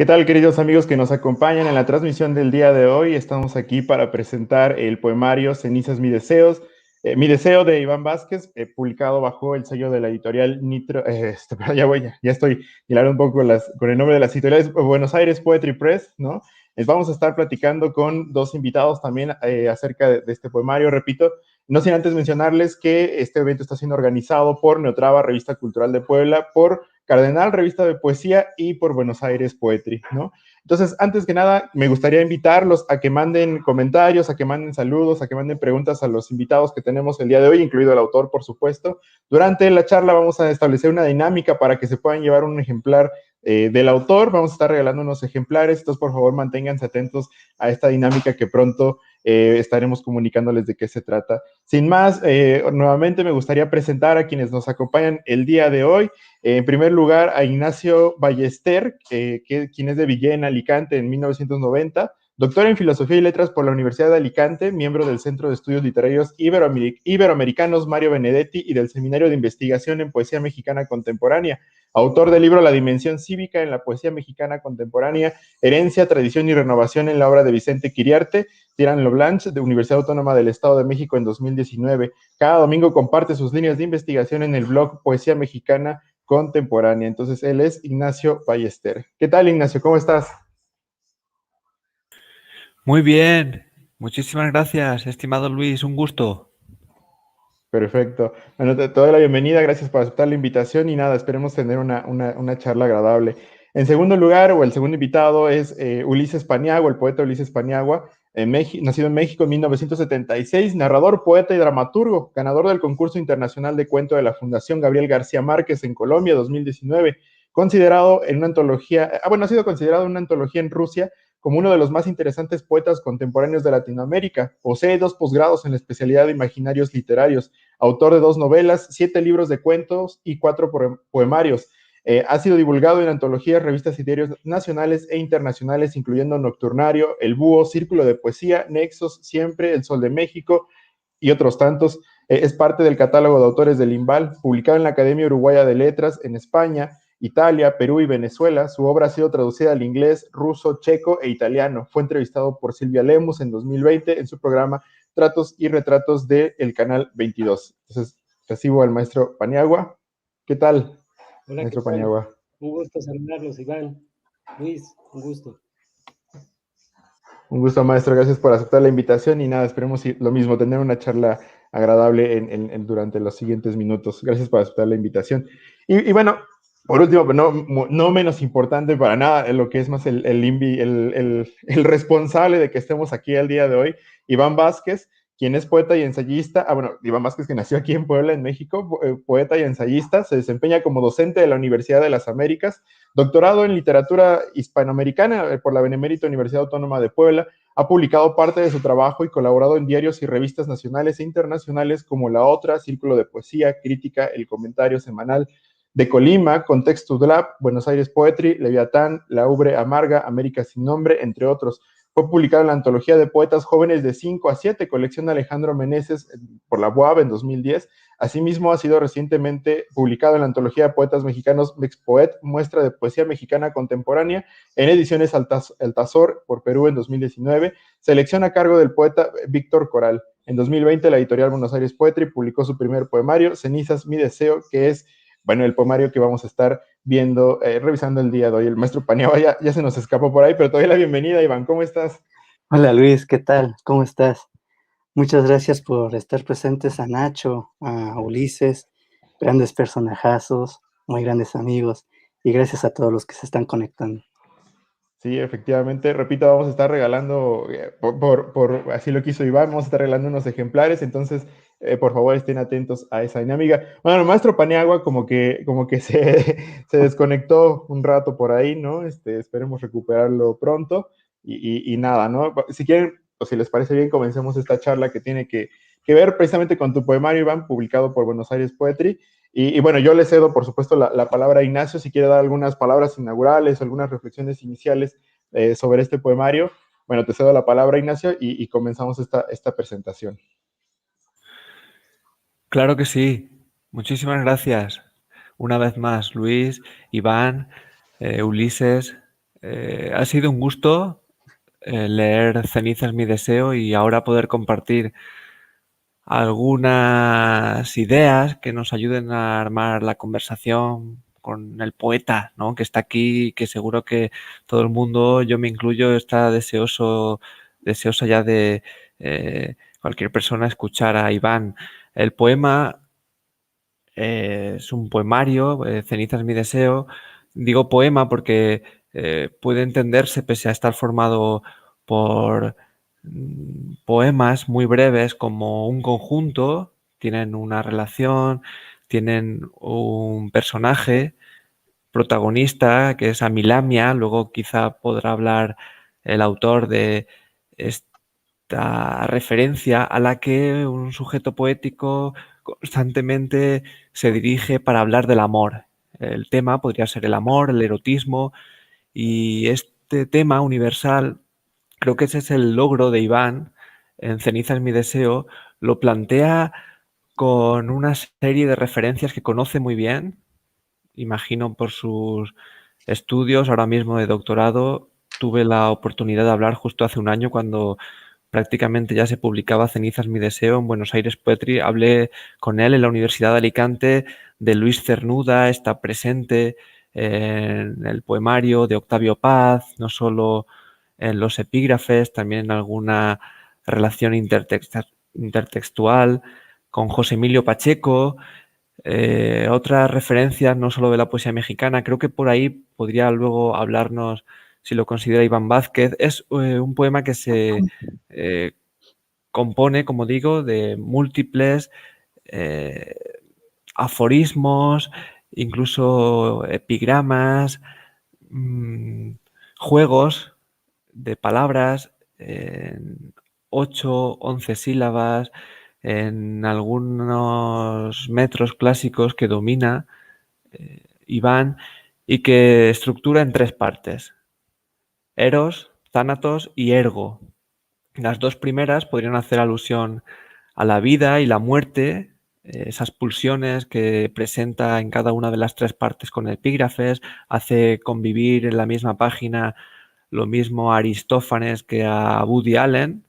¿Qué tal, queridos amigos que nos acompañan en la transmisión del día de hoy? Estamos aquí para presentar el poemario Cenizas, mi deseo de Iván Vázquez, publicado bajo el sello de la editorial Nitro. Ya estoy hilando un poco con el nombre de las editoriales Buenos Aires Poetry Press, ¿no? Vamos a estar platicando con dos invitados también acerca de este poemario. Repito, no sin antes mencionarles que este evento está siendo organizado por Neotrava, Revista Cultural de Puebla, por Cardenal, revista de poesía, y por Buenos Aires Poetry, ¿no? Entonces, antes que nada, me gustaría invitarlos a que manden comentarios, a que manden saludos, a que manden preguntas a los invitados que tenemos el día de hoy, incluido el autor, por supuesto. Durante la charla vamos a establecer una dinámica para que se puedan llevar un ejemplar del autor. Vamos a estar regalando unos ejemplares, entonces por favor manténganse atentos a esta dinámica que pronto estaremos comunicándoles de qué se trata. Sin más, nuevamente me gustaría presentar a quienes nos acompañan el día de hoy. En primer lugar, a Ignacio Ballester, quien es de Villena, Alicante, en 1990, doctor en Filosofía y Letras por la Universidad de Alicante, miembro del Centro de Estudios Literarios Iberoamericanos Mario Benedetti y del Seminario de Investigación en Poesía Mexicana Contemporánea, autor del libro La Dimensión Cívica en la Poesía Mexicana Contemporánea, Herencia, Tradición y Renovación en la obra de Vicente Quiriarte, Tirán Loblanche, de Universidad Autónoma del Estado de México en 2019. Cada domingo comparte sus líneas de investigación en el blog Poesía Mexicana Contemporánea. Entonces, él es Ignacio Ballester. ¿Qué tal, Ignacio? ¿Cómo estás? Muy bien, muchísimas gracias, estimado Luis, un gusto. Perfecto. Bueno, te doy la bienvenida, gracias por aceptar la invitación y nada, esperemos tener una charla agradable. En segundo lugar, o el segundo invitado es Ulises Paniagua, el poeta Ulises Paniagua, nacido en México en 1976, narrador, poeta y dramaturgo, ganador del concurso internacional de cuento de la Fundación Gabriel García Márquez en Colombia 2019, considerado en una antología, ha sido considerado una antología en Rusia como uno de los más interesantes poetas contemporáneos de Latinoamérica. Posee 2 posgrados en la especialidad de imaginarios literarios, autor de 2 novelas, 7 libros de cuentos y 4 poemarios. Ha sido divulgado en antologías, revistas y diarios nacionales e internacionales, incluyendo Nocturnario, El Búho, Círculo de Poesía, Nexos, Siempre, El Sol de México y otros tantos. Es parte del catálogo de autores del IMBAL, publicado en la Academia Uruguaya de Letras en España, Italia, Perú y Venezuela. Su obra ha sido traducida al inglés, ruso, checo e italiano. Fue entrevistado por Silvia Lemus en 2020 en su programa Tratos y Retratos del Canal 22. Entonces, recibo al maestro Paniagua. ¿Qué tal, Hola, ¿qué maestro tal? Paniagua? Un gusto saludarlos, Iván. Luis, un gusto. Un gusto, maestro. Gracias por aceptar la invitación y nada, esperemos lo mismo, tener una charla agradable durante los siguientes minutos. Gracias por aceptar la invitación. Y bueno, por último, pero no menos importante para nada, lo que es más el responsable de que estemos aquí el día de hoy, Iván Vázquez, quien es poeta y ensayista. Iván Vázquez, que nació aquí en Puebla, en México, poeta y ensayista, se desempeña como docente de la Universidad de las Américas, doctorado en literatura hispanoamericana por la Benemérita Universidad Autónoma de Puebla. Ha publicado parte de su trabajo y colaborado en diarios y revistas nacionales e internacionales como La Otra, Círculo de Poesía, Crítica, El Comentario Semanal de Colima, Contexto Lab, Buenos Aires Poetry, Leviatán, La Ubre Amarga, América Sin Nombre, entre otros. Fue publicado en la antología de poetas jóvenes de 5 a 7, colección Alejandro Meneses por la BUAB en 2010. Asimismo, ha sido recientemente publicado en la antología de poetas mexicanos Mexpoet, muestra de poesía mexicana contemporánea, en ediciones Altazor por Perú en 2019, selección a cargo del poeta Víctor Coral. En 2020, la editorial Buenos Aires Poetry publicó su primer poemario, Cenizas, mi deseo, que es, bueno, el poemario que vamos a estar viendo, revisando el día de hoy. El maestro Paniagua ya se nos escapó por ahí, pero todavía la bienvenida, Iván. ¿Cómo estás? Hola Luis, ¿qué tal? ¿Cómo estás? Muchas gracias por estar presentes, a Nacho, a Ulises, grandes personajazos, muy grandes amigos, y gracias a todos los que se están conectando. Sí, efectivamente, repito, vamos a estar regalando, así lo quiso Iván, vamos a estar regalando unos ejemplares, entonces, por favor, estén atentos a esa dinámica. Bueno, el maestro Paniagua como que se desconectó un rato por ahí, ¿no? Esperemos recuperarlo pronto y nada, ¿no? Si quieren, o si les parece bien, comencemos esta charla que tiene que ver precisamente con tu poemario, Iván, publicado por Buenos Aires Poetry. Y bueno, yo le cedo, por supuesto, la palabra a Ignacio, si quiere dar algunas palabras inaugurales, algunas reflexiones iniciales sobre este poemario. Bueno, te cedo la palabra, Ignacio, y comenzamos esta presentación. Claro que sí, muchísimas gracias. Una vez más, Luis, Iván, Ulises, Ha sido un gusto leer Ceniza es mi deseo y ahora poder compartir algunas ideas que nos ayuden a armar la conversación con el poeta, ¿no? Que está aquí, que seguro que todo el mundo, yo me incluyo, está deseoso ya de cualquier persona escuchar a Iván. El poema es un poemario, Ceniza es mi deseo. Digo poema porque puede entenderse pese a estar formado por poemas muy breves como un conjunto, tienen una relación, tienen un personaje protagonista que es Amilamia, luego quizá podrá hablar el autor de esta referencia a la que un sujeto poético constantemente se dirige para hablar del amor. El tema podría ser el amor, el erotismo, y este tema universal, creo que ese es el logro de Iván en Ceniza es mi deseo, lo plantea con una serie de referencias que conoce muy bien, imagino por sus estudios, ahora mismo de doctorado. Tuve la oportunidad de hablar justo hace un año cuando prácticamente ya se publicaba Cenizas mi deseo en Buenos Aires Poetry. Hablé con él en la Universidad de Alicante de Luis Cernuda, está presente en el poemario de Octavio Paz, no solo en los epígrafes, también en alguna relación intertextual con José Emilio Pacheco. Otras referencias, no solo de la poesía mexicana, creo que por ahí podría luego hablarnos, si lo considera Iván Vázquez. Es un poema que se compone, como digo, de múltiples eh, aforismos, incluso epigramas, juegos de palabras en 8, 11 sílabas, en algunos metros clásicos que domina Iván y que estructura en 3 partes: Eros, Thanatos y Ergo. Las 2 primeras podrían hacer alusión a la vida y la muerte, esas pulsiones que presenta en cada una de las 3 partes con epígrafes, hace convivir en la misma página lo mismo a Aristófanes que a Woody Allen,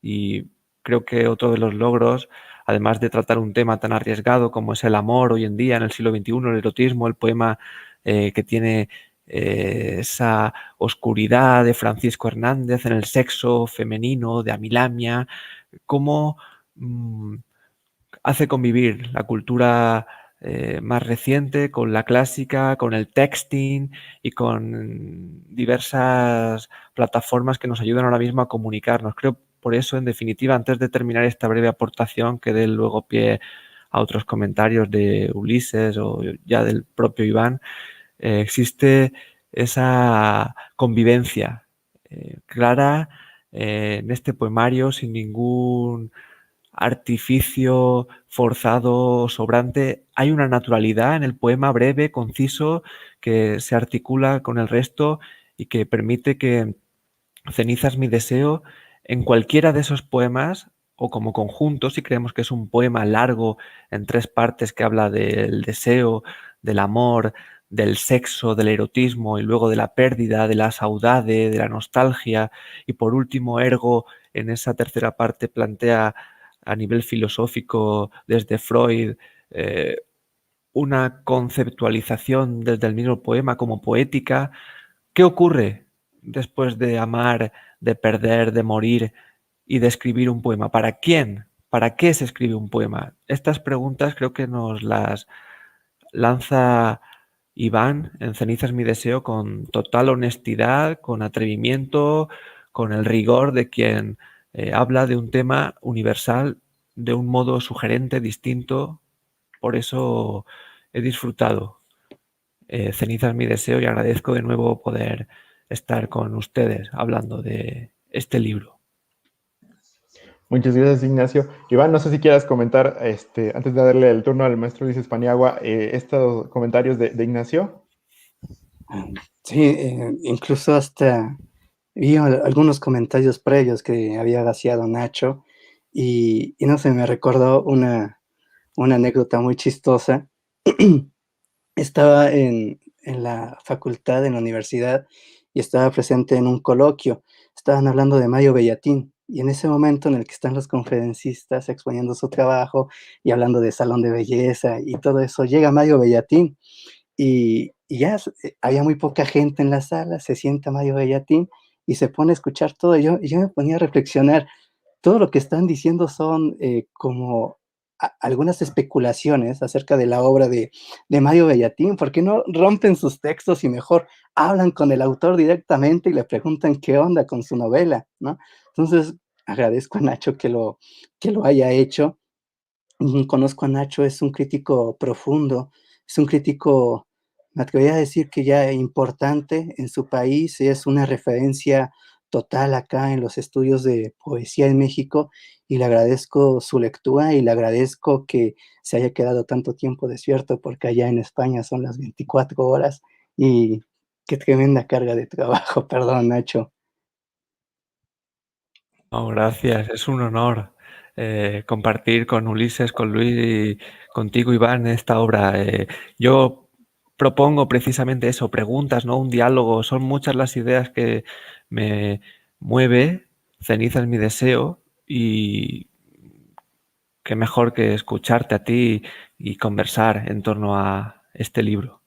y creo que otro de los logros, además de tratar un tema tan arriesgado como es el amor hoy en día, en el siglo XXI, el erotismo, el poema que tiene esa oscuridad de Francisco Hernández en el sexo femenino, de Amilamia, cómo hace convivir la cultura más reciente con la clásica, con el texting y con diversas plataformas que nos ayudan ahora mismo a comunicarnos. Creo por eso, en definitiva, antes de terminar esta breve aportación, que dé luego pie a otros comentarios de Ulises o ya del propio Iván, existe esa convivencia clara en este poemario, sin ningún artificio forzado o sobrante. Hay una naturalidad en el poema breve, conciso, que se articula con el resto y que permite que Cenizas mi deseo en cualquiera de esos poemas o como conjunto, si creemos que es un poema largo en 3 partes que habla del deseo, del amor, del sexo, del erotismo y luego de la pérdida, de la saudade, de la nostalgia, y por último Ergo en esa tercera parte plantea a nivel filosófico desde Freud una conceptualización desde el mismo poema como poética. ¿Qué ocurre después de amar, de perder, de morir y de escribir un poema? ¿Para quién? ¿Para qué se escribe un poema? Estas preguntas creo que nos las lanza Iván en Cenizas mi deseo con total honestidad, con atrevimiento, con el rigor de quien habla de un tema universal de un modo sugerente, distinto. Por eso he disfrutado Cenizas mi deseo y agradezco de nuevo poder estar con ustedes hablando de este libro. Muchas gracias, Ignacio. Iván, no sé si quieras comentar, antes de darle el turno al maestro Luis Paniagua, estos comentarios de Ignacio. Sí, incluso hasta vi algunos comentarios previos que había vaciado Nacho y no sé, me recordó una anécdota muy chistosa. Estaba en la facultad, en la universidad, y estaba presente en un coloquio. Estaban hablando de Mario Bellatín, y en ese momento en el que están los conferencistas exponiendo su trabajo y hablando de salón de belleza y todo eso, llega Mario Bellatín y ya había muy poca gente en la sala, se sienta Mario Bellatín y se pone a escuchar todo. Y yo me ponía a reflexionar, todo lo que están diciendo son como algunas especulaciones acerca de la obra de Mario Bellatín. ¿Por qué no rompen sus textos y mejor hablan con el autor directamente y le preguntan qué onda con su novela, ¿no? Entonces, agradezco a Nacho que lo haya hecho. Conozco a Nacho, es un crítico profundo, es un crítico, me atrevería a decir que ya importante en su país, es una referencia total acá en los estudios de poesía en México, y le agradezco su lectura y le agradezco que se haya quedado tanto tiempo despierto, porque allá en España son las 24 horas y qué tremenda carga de trabajo. Perdón, Nacho. No, gracias, es un honor compartir con Ulises, con Luis y contigo, Iván, esta obra. Yo propongo precisamente eso, preguntas, ¿no? Un diálogo. Son muchas las ideas que me mueve, Ceniza es mi deseo, y qué mejor que escucharte a ti y conversar en torno a este libro.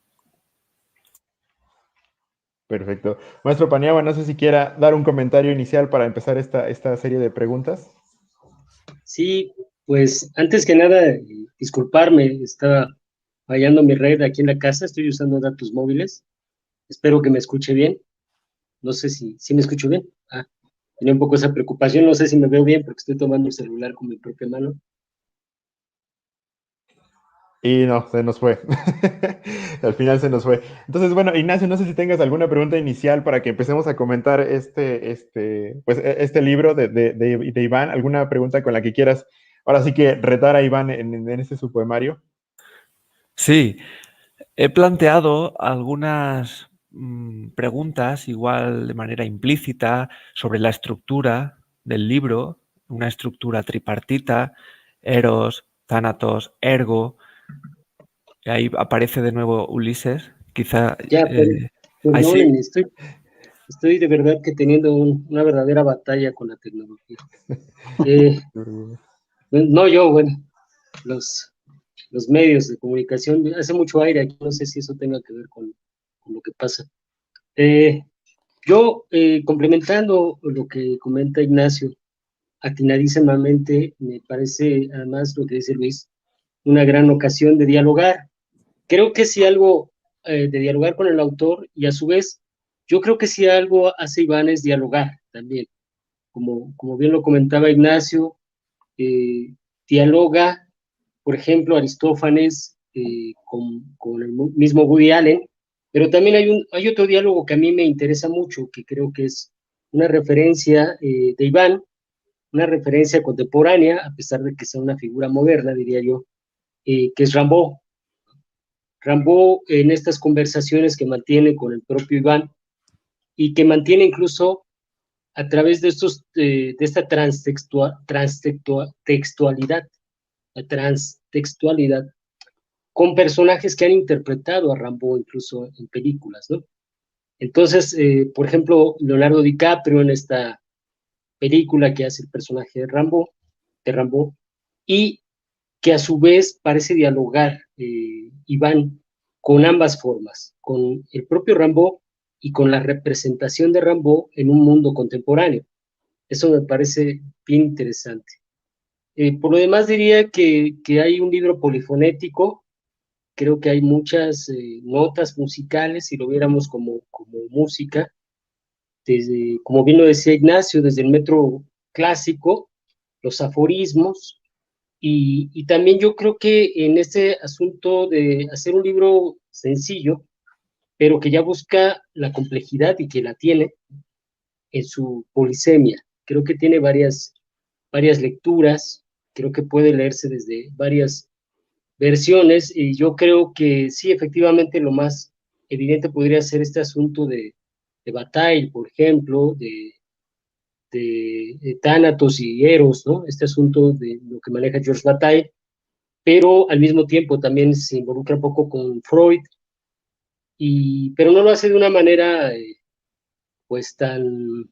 Perfecto. Maestro Paniagua, no sé si quiera dar un comentario inicial para empezar esta serie de preguntas. Sí, pues antes que nada, disculparme, estaba fallando mi red aquí en la casa, estoy usando datos móviles. Espero que me escuche bien. No sé si me escucho bien. Tenía un poco esa preocupación, no sé si me veo bien porque estoy tomando el celular con mi propia mano. Y no, se nos fue. Al final se nos fue. Entonces, bueno, Ignacio, no sé si tengas alguna pregunta inicial para que empecemos a comentar este libro de Iván. ¿Alguna pregunta con la que quieras, ahora sí que retar a Iván en este su poemario? Sí, he planteado algunas preguntas, igual de manera implícita, sobre la estructura del libro, una estructura tripartita, Eros, Thanatos, Ergo, y ahí aparece de nuevo Ulises, quizá... Ya, ahí sí. perdónenme, estoy de verdad que teniendo una verdadera batalla con la tecnología. No yo, bueno, los, los medios de comunicación, hace mucho aire aquí, no sé si eso tenga que ver con lo que pasa. Complementando lo que comenta Ignacio, atinadísimamente, me parece, además, lo que dice Luis, una gran ocasión de dialogar. Creo que si algo de dialogar con el autor, y a su vez, yo creo que si algo hace Iván es dialogar también. Como bien lo comentaba Ignacio, dialoga, por ejemplo, Aristófanes con el mismo Woody Allen, pero también hay otro diálogo que a mí me interesa mucho, que creo que es una referencia de Iván, una referencia contemporánea, a pesar de que sea una figura moderna, diría yo, que es Rimbaud. Rimbaud, en estas conversaciones que mantiene con el propio Iván y que mantiene incluso a través de esta transtextualidad, con personajes que han interpretado a Rimbaud incluso en películas, ¿no? Entonces, por ejemplo, Leonardo DiCaprio en esta película que hace el personaje de Rimbaud, y que a su vez parece dialogar Iván con ambas formas, con el propio Rimbaud y con la representación de Rimbaud en un mundo contemporáneo. Eso me parece bien interesante. Por lo demás diría que hay un libro polifonético, creo que hay muchas notas musicales, si lo viéramos como música, como bien lo decía Ignacio, desde el metro clásico, los aforismos, y también yo creo que en este asunto de hacer un libro sencillo, pero que ya busca la complejidad y que la tiene en su polisemia. Creo que tiene varias lecturas, creo que puede leerse desde varias versiones, y yo creo que sí, efectivamente, lo más evidente podría ser este asunto de Bataille, por ejemplo, de Thanatos y Eros, ¿no? Este asunto de lo que maneja Georges Bataille, pero al mismo tiempo también se involucra un poco con Freud, pero no lo hace de una manera pues tan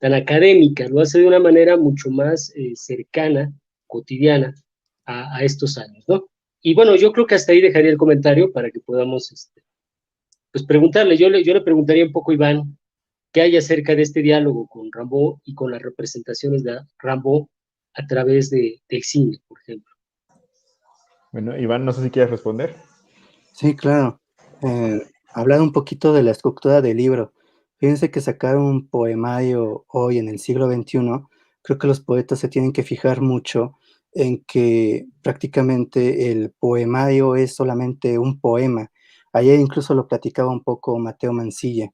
académica, lo hace de una manera mucho más cercana, cotidiana a estos años, ¿no? Y bueno, yo creo que hasta ahí dejaría el comentario para que podamos pues preguntarle. Yo le preguntaría un poco a Iván qué hay acerca de este diálogo con Rimbaud y con las representaciones de Rimbaud a través del cine, por ejemplo. Bueno, Iván, no sé si quieres responder. Sí, claro. Hablar un poquito de la estructura del libro. Fíjense que sacar un poemario hoy en el siglo XXI, creo que los poetas se tienen que fijar mucho en que prácticamente el poemario es solamente un poema. Ayer incluso lo platicaba un poco Mateo Mancilla.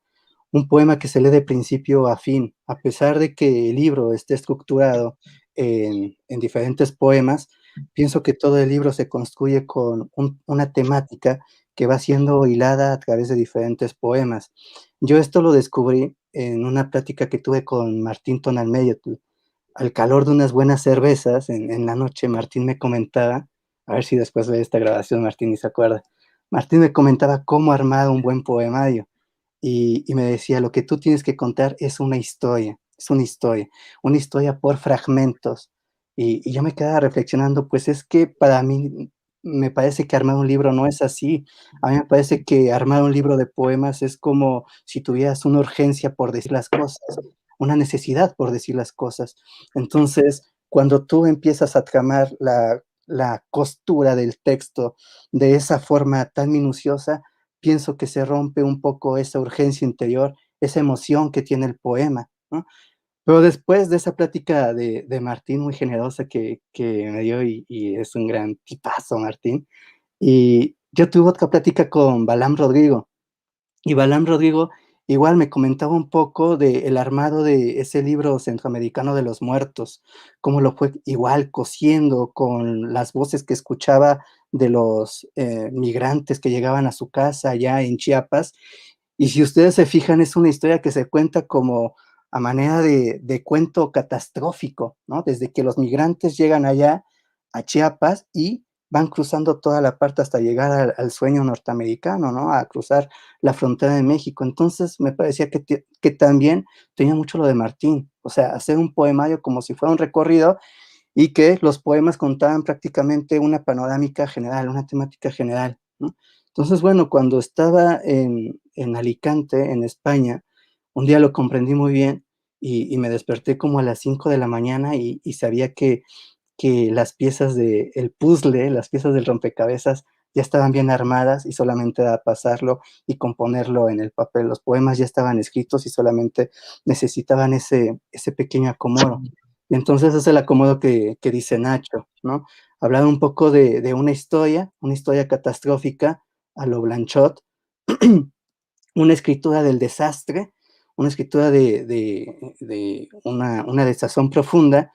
Un poema que se lee de principio a fin, a pesar de que el libro esté estructurado en diferentes poemas, pienso que todo el libro se construye con una temática que va siendo hilada a través de diferentes poemas. Yo esto lo descubrí en una plática que tuve con Martín Tonalmeyotl. Al calor de unas buenas cervezas, en la noche, Martín me comentaba, a ver si después de esta grabación Martín ni se acuerda, Martín me comentaba cómo armar un buen poemario y me decía, lo que tú tienes que contar es una historia por fragmentos. Y yo me quedaba reflexionando, pues es que para mí me parece que armar un libro no es así. A mí me parece que armar un libro de poemas es como si tuvieras una urgencia por decir las cosas, una necesidad por decir las cosas. Entonces, cuando tú empiezas a tramar la costura del texto de esa forma tan minuciosa, pienso que se rompe un poco esa urgencia interior, esa emoción que tiene el poema, ¿no? Pero después de esa plática de Martín muy generosa que me dio y es un gran tipazo Martín, y yo tuve otra plática con Balam Rodrigo, y Balam Rodrigo igual me comentaba un poco del armado de ese libro centroamericano de los muertos, cómo lo fue igual cosiendo con las voces que escuchaba de los migrantes que llegaban a su casa allá en Chiapas. Y si ustedes se fijan, es una historia que se cuenta como a manera de cuento catastrófico, ¿no? Desde que los migrantes llegan allá a Chiapas y van cruzando toda la parte hasta llegar al sueño norteamericano, ¿no? A cruzar la frontera de México. Entonces me parecía que también tenía mucho lo de Martín, o sea, hacer un poemario como si fuera un recorrido y que los poemas contaban prácticamente una panorámica general, una temática general, ¿no? Entonces, bueno, cuando estaba en Alicante, en España, un día lo comprendí muy bien y me desperté como a las 5 de la mañana y sabía que las piezas del puzzle, las piezas del rompecabezas ya estaban bien armadas y solamente era pasarlo y componerlo en el papel. Los poemas ya estaban escritos y solamente necesitaban ese pequeño acomodo. Y entonces es el acomodo que dice Nacho, ¿no? Hablar un poco de una historia catastrófica a lo Blanchot, una escritura del desastre, una escritura de una desazón profunda,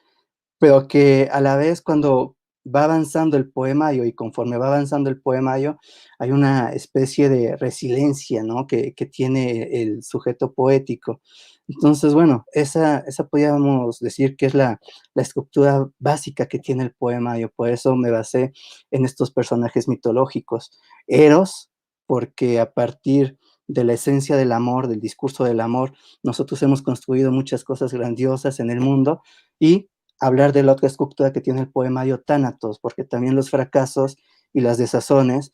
pero que a la vez cuando va avanzando el poemario y conforme va avanzando el poemario, hay una especie de resiliencia, ¿no? Que tiene el sujeto poético. Entonces, bueno, esa podríamos decir que es la estructura básica que tiene el poemario, por eso me basé en estos personajes mitológicos. Eros, porque a partir de la esencia del amor, del discurso del amor, nosotros hemos construido muchas cosas grandiosas en el mundo, y hablar de la otra estructura que tiene el poemario Tánatos, porque también los fracasos y las desazones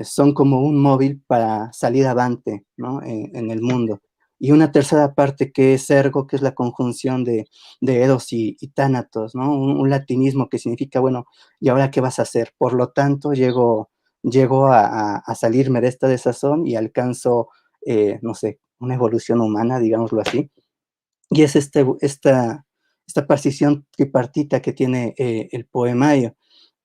son como un móvil para salir avante, ¿no? En el mundo. Y una tercera parte que es ergo, que es la conjunción de Eros y Tánatos, ¿no? Un latinismo que significa, bueno, ¿y ahora qué vas a hacer? Por lo tanto, llego a salirme de esta desazón y alcanzo, no sé, una evolución humana, digámoslo así. Y es esta partición tripartita que tiene el poemario.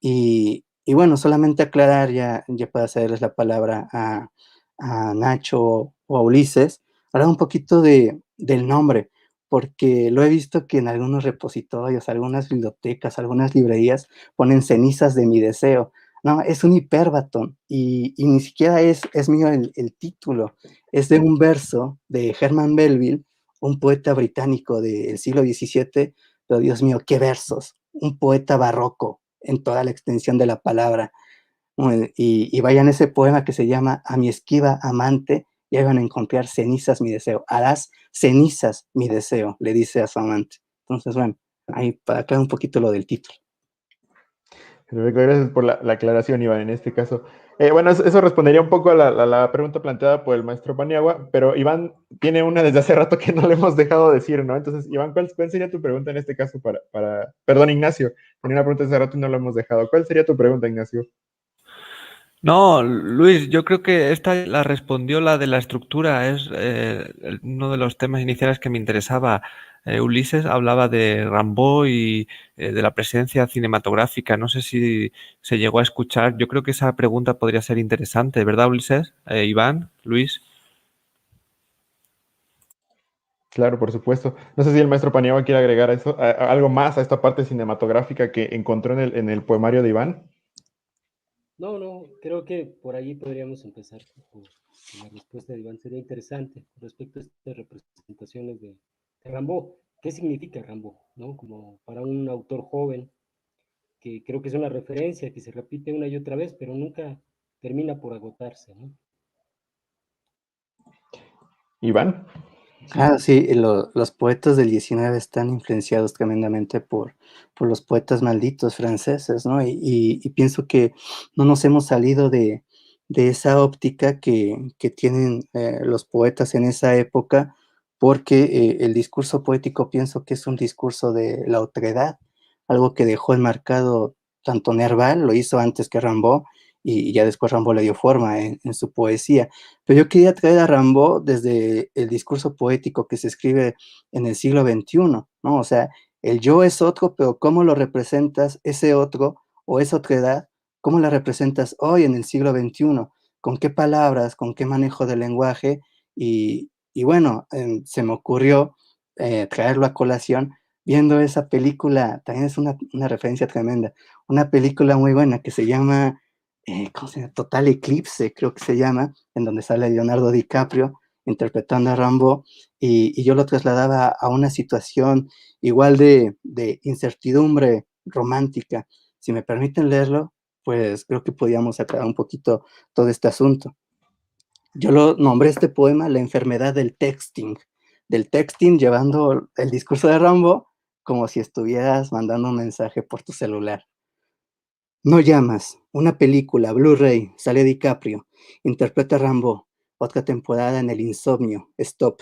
Y bueno, solamente aclarar ya para cederles la palabra a Nacho o a Ulises, hablar un poquito del nombre, porque lo he visto que en algunos repositorios, algunas bibliotecas, algunas librerías ponen cenizas de mi deseo. No, es un hipérbaton y ni siquiera es mío el título, es de un verso de Herman Melville, un poeta británico del siglo XVII, pero Dios mío, qué versos, un poeta barroco en toda la extensión de la palabra. Y vayan ese poema que se llama A mi esquiva amante, ya iban a encontrar cenizas mi deseo, harás cenizas mi deseo, le dice a su amante. Entonces, bueno, ahí para aclarar un poquito lo del título. Perfecto, gracias por la aclaración, Iván, en este caso. Bueno, eso respondería un poco a la pregunta planteada por el maestro Paniagua, pero Iván tiene una desde hace rato que no le hemos dejado decir, ¿no? Entonces, Iván, ¿cuál sería tu pregunta en este caso perdón, Ignacio, tenía una pregunta desde hace rato y no la hemos dejado. ¿Cuál sería tu pregunta, Ignacio? No, Luis, yo creo que esta la respondió la de la estructura, es uno de los temas iniciales que me interesaba. Ulises hablaba de Rimbaud y de la presencia cinematográfica. No sé si se llegó a escuchar. Yo creo que esa pregunta podría ser interesante, ¿verdad, Ulises? Iván, Luis. Claro, por supuesto. No sé si el maestro Paniagua quiere agregar eso, algo más a esta parte cinematográfica que encontró en el poemario de Iván. No, creo que por ahí podríamos empezar. La respuesta de Iván sería interesante respecto a estas representaciones de Rimbaud. ¿Qué significa Rimbaud? ¿No? Como para un autor joven, que creo que es una referencia que se repite una y otra vez, pero nunca termina por agotarse, ¿no? Iván. Ah, sí, los poetas del 19 están influenciados tremendamente por los poetas malditos franceses, ¿no? Y pienso que no nos hemos salido de esa óptica que tienen los poetas en esa época, porque el discurso poético pienso que es un discurso de la otredad, algo que dejó enmarcado tanto Nerval, lo hizo antes que Rimbaud, y ya después Rimbaud le dio forma en su poesía. Pero yo quería traer a Rimbaud desde el discurso poético que se escribe en el siglo XXI, ¿no? O sea, el yo es otro, pero ¿cómo lo representas ese otro o esa otredad? ¿Cómo la representas hoy en el siglo XXI? ¿Con qué palabras, con qué manejo del lenguaje? Y bueno, se me ocurrió traerlo a colación viendo esa película, también es una referencia tremenda, una película muy buena que se llama, ¿cómo se llama? Total Eclipse, creo que se llama, en donde sale Leonardo DiCaprio interpretando a Rambo, y yo lo trasladaba a una situación igual de incertidumbre romántica. Si me permiten leerlo, pues creo que podíamos aclarar un poquito todo este asunto. Yo lo nombré este poema La enfermedad del texting llevando el discurso de Rambo como si estuvieras mandando un mensaje por tu celular. No llamas, una película, Blu-ray, sale DiCaprio, interpreta Rambo, otra temporada en el insomnio, stop.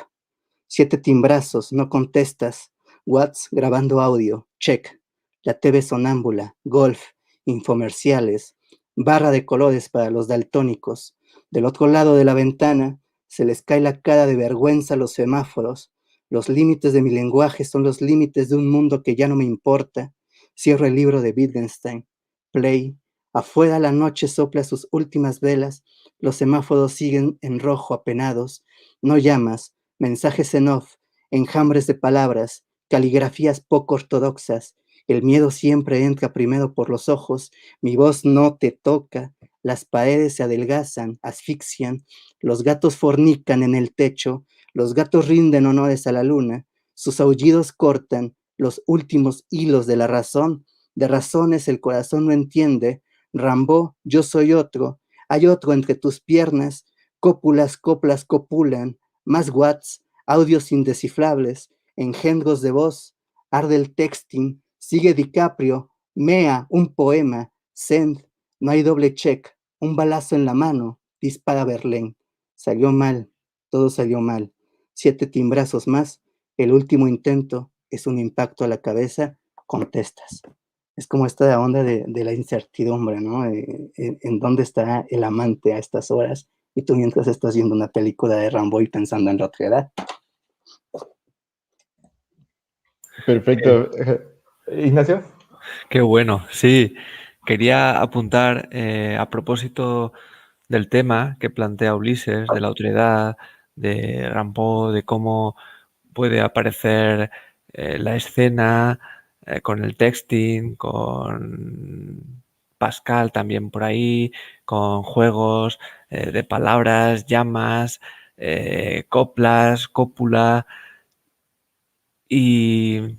7 timbrazos, no contestas, Watts grabando audio, check. La TV sonámbula, golf, infomerciales, barra de colores para los daltónicos. Del otro lado de la ventana se les cae la cara de vergüenza a los semáforos. Los límites de mi lenguaje son los límites de un mundo que ya no me importa. Cierro el libro de Wittgenstein. Play. Afuera la noche sopla sus últimas velas. Los semáforos siguen en rojo apenados. No llamas. Mensajes en off. Enjambres de palabras. Caligrafías poco ortodoxas. El miedo siempre entra primero por los ojos. Mi voz no te toca. Las paredes se adelgazan, asfixian. Los gatos fornican en el techo. Los gatos rinden honores a la luna. Sus aullidos cortan los últimos hilos de la razón. De razones el corazón no entiende. Rimbaud, yo soy otro. Hay otro entre tus piernas. Cópulas, coplas copulan. Más watts, audios indescifrables, engendros de voz. Arde el texting. Sigue DiCaprio. Mea, un poema. Send. No hay doble check. Un balazo en la mano. Dispara Verlaine. Salió mal. Todo salió mal. 7 timbrazos más. El último intento es un impacto a la cabeza. Contestas. Es como esta onda de la incertidumbre, ¿no? En dónde está el amante a estas horas, y tú mientras estás viendo una película de Rambo y pensando en la otra edad. Perfecto. Ignacio. Qué bueno, sí. Quería apuntar a propósito del tema que plantea Ulises, de la autoridad, de Rimbaud, de cómo puede aparecer la escena con el texting, con Pascal también por ahí, con juegos de palabras, llamas, coplas, cópula y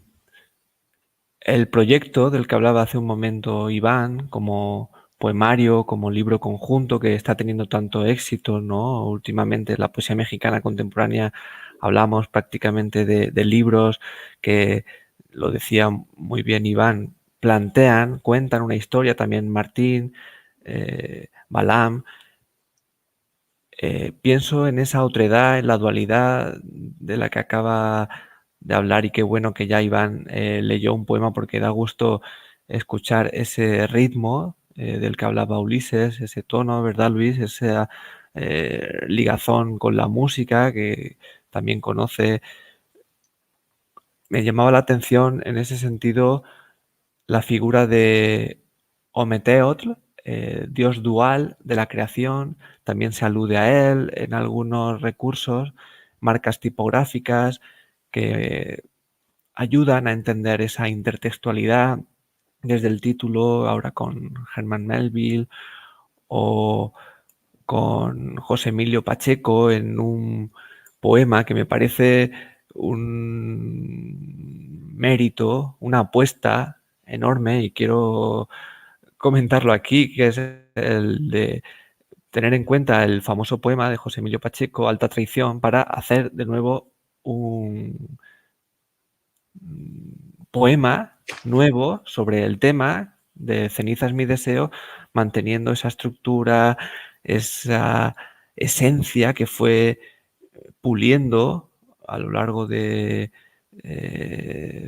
el proyecto del que hablaba hace un momento Iván, como poemario, como libro conjunto que está teniendo tanto éxito, ¿no? Últimamente en la poesía mexicana contemporánea hablamos prácticamente de libros que, lo decía muy bien Iván, plantean, cuentan una historia, también Martín, Balam. Pienso en esa otredad, en la dualidad de la que acaba de hablar, y qué bueno que ya Iván leyó un poema, porque da gusto escuchar ese ritmo del que hablaba Ulises, ese tono, ¿verdad, Luis? Esa ligazón con la música que también conoce. Me llamaba la atención en ese sentido la figura de Ometeotl, dios dual de la creación. También se alude a él en algunos recursos, marcas tipográficas que ayudan a entender esa intertextualidad, desde el título, ahora con Herman Melville o con José Emilio Pacheco en un poema que me parece un mérito, una apuesta enorme, y quiero comentarlo aquí, que es el de tener en cuenta el famoso poema de José Emilio Pacheco, Alta Traición, para hacer de nuevo un poema nuevo sobre el tema de Cenizas mi deseo, manteniendo esa estructura, esa esencia que fue puliendo a lo largo de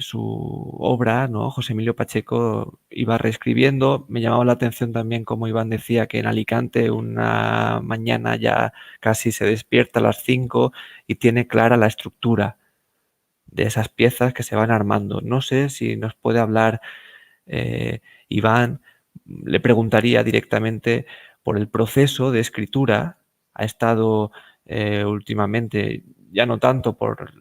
su obra, ¿no? José Emilio Pacheco iba reescribiendo. Me llamaba la atención también, como Iván decía, que en Alicante una mañana ya casi se despierta a las 5 y tiene clara la estructura de esas piezas que se van armando. No sé si nos puede hablar Iván. Le preguntaría directamente por el proceso de escritura. Ha estado últimamente, ya no tanto por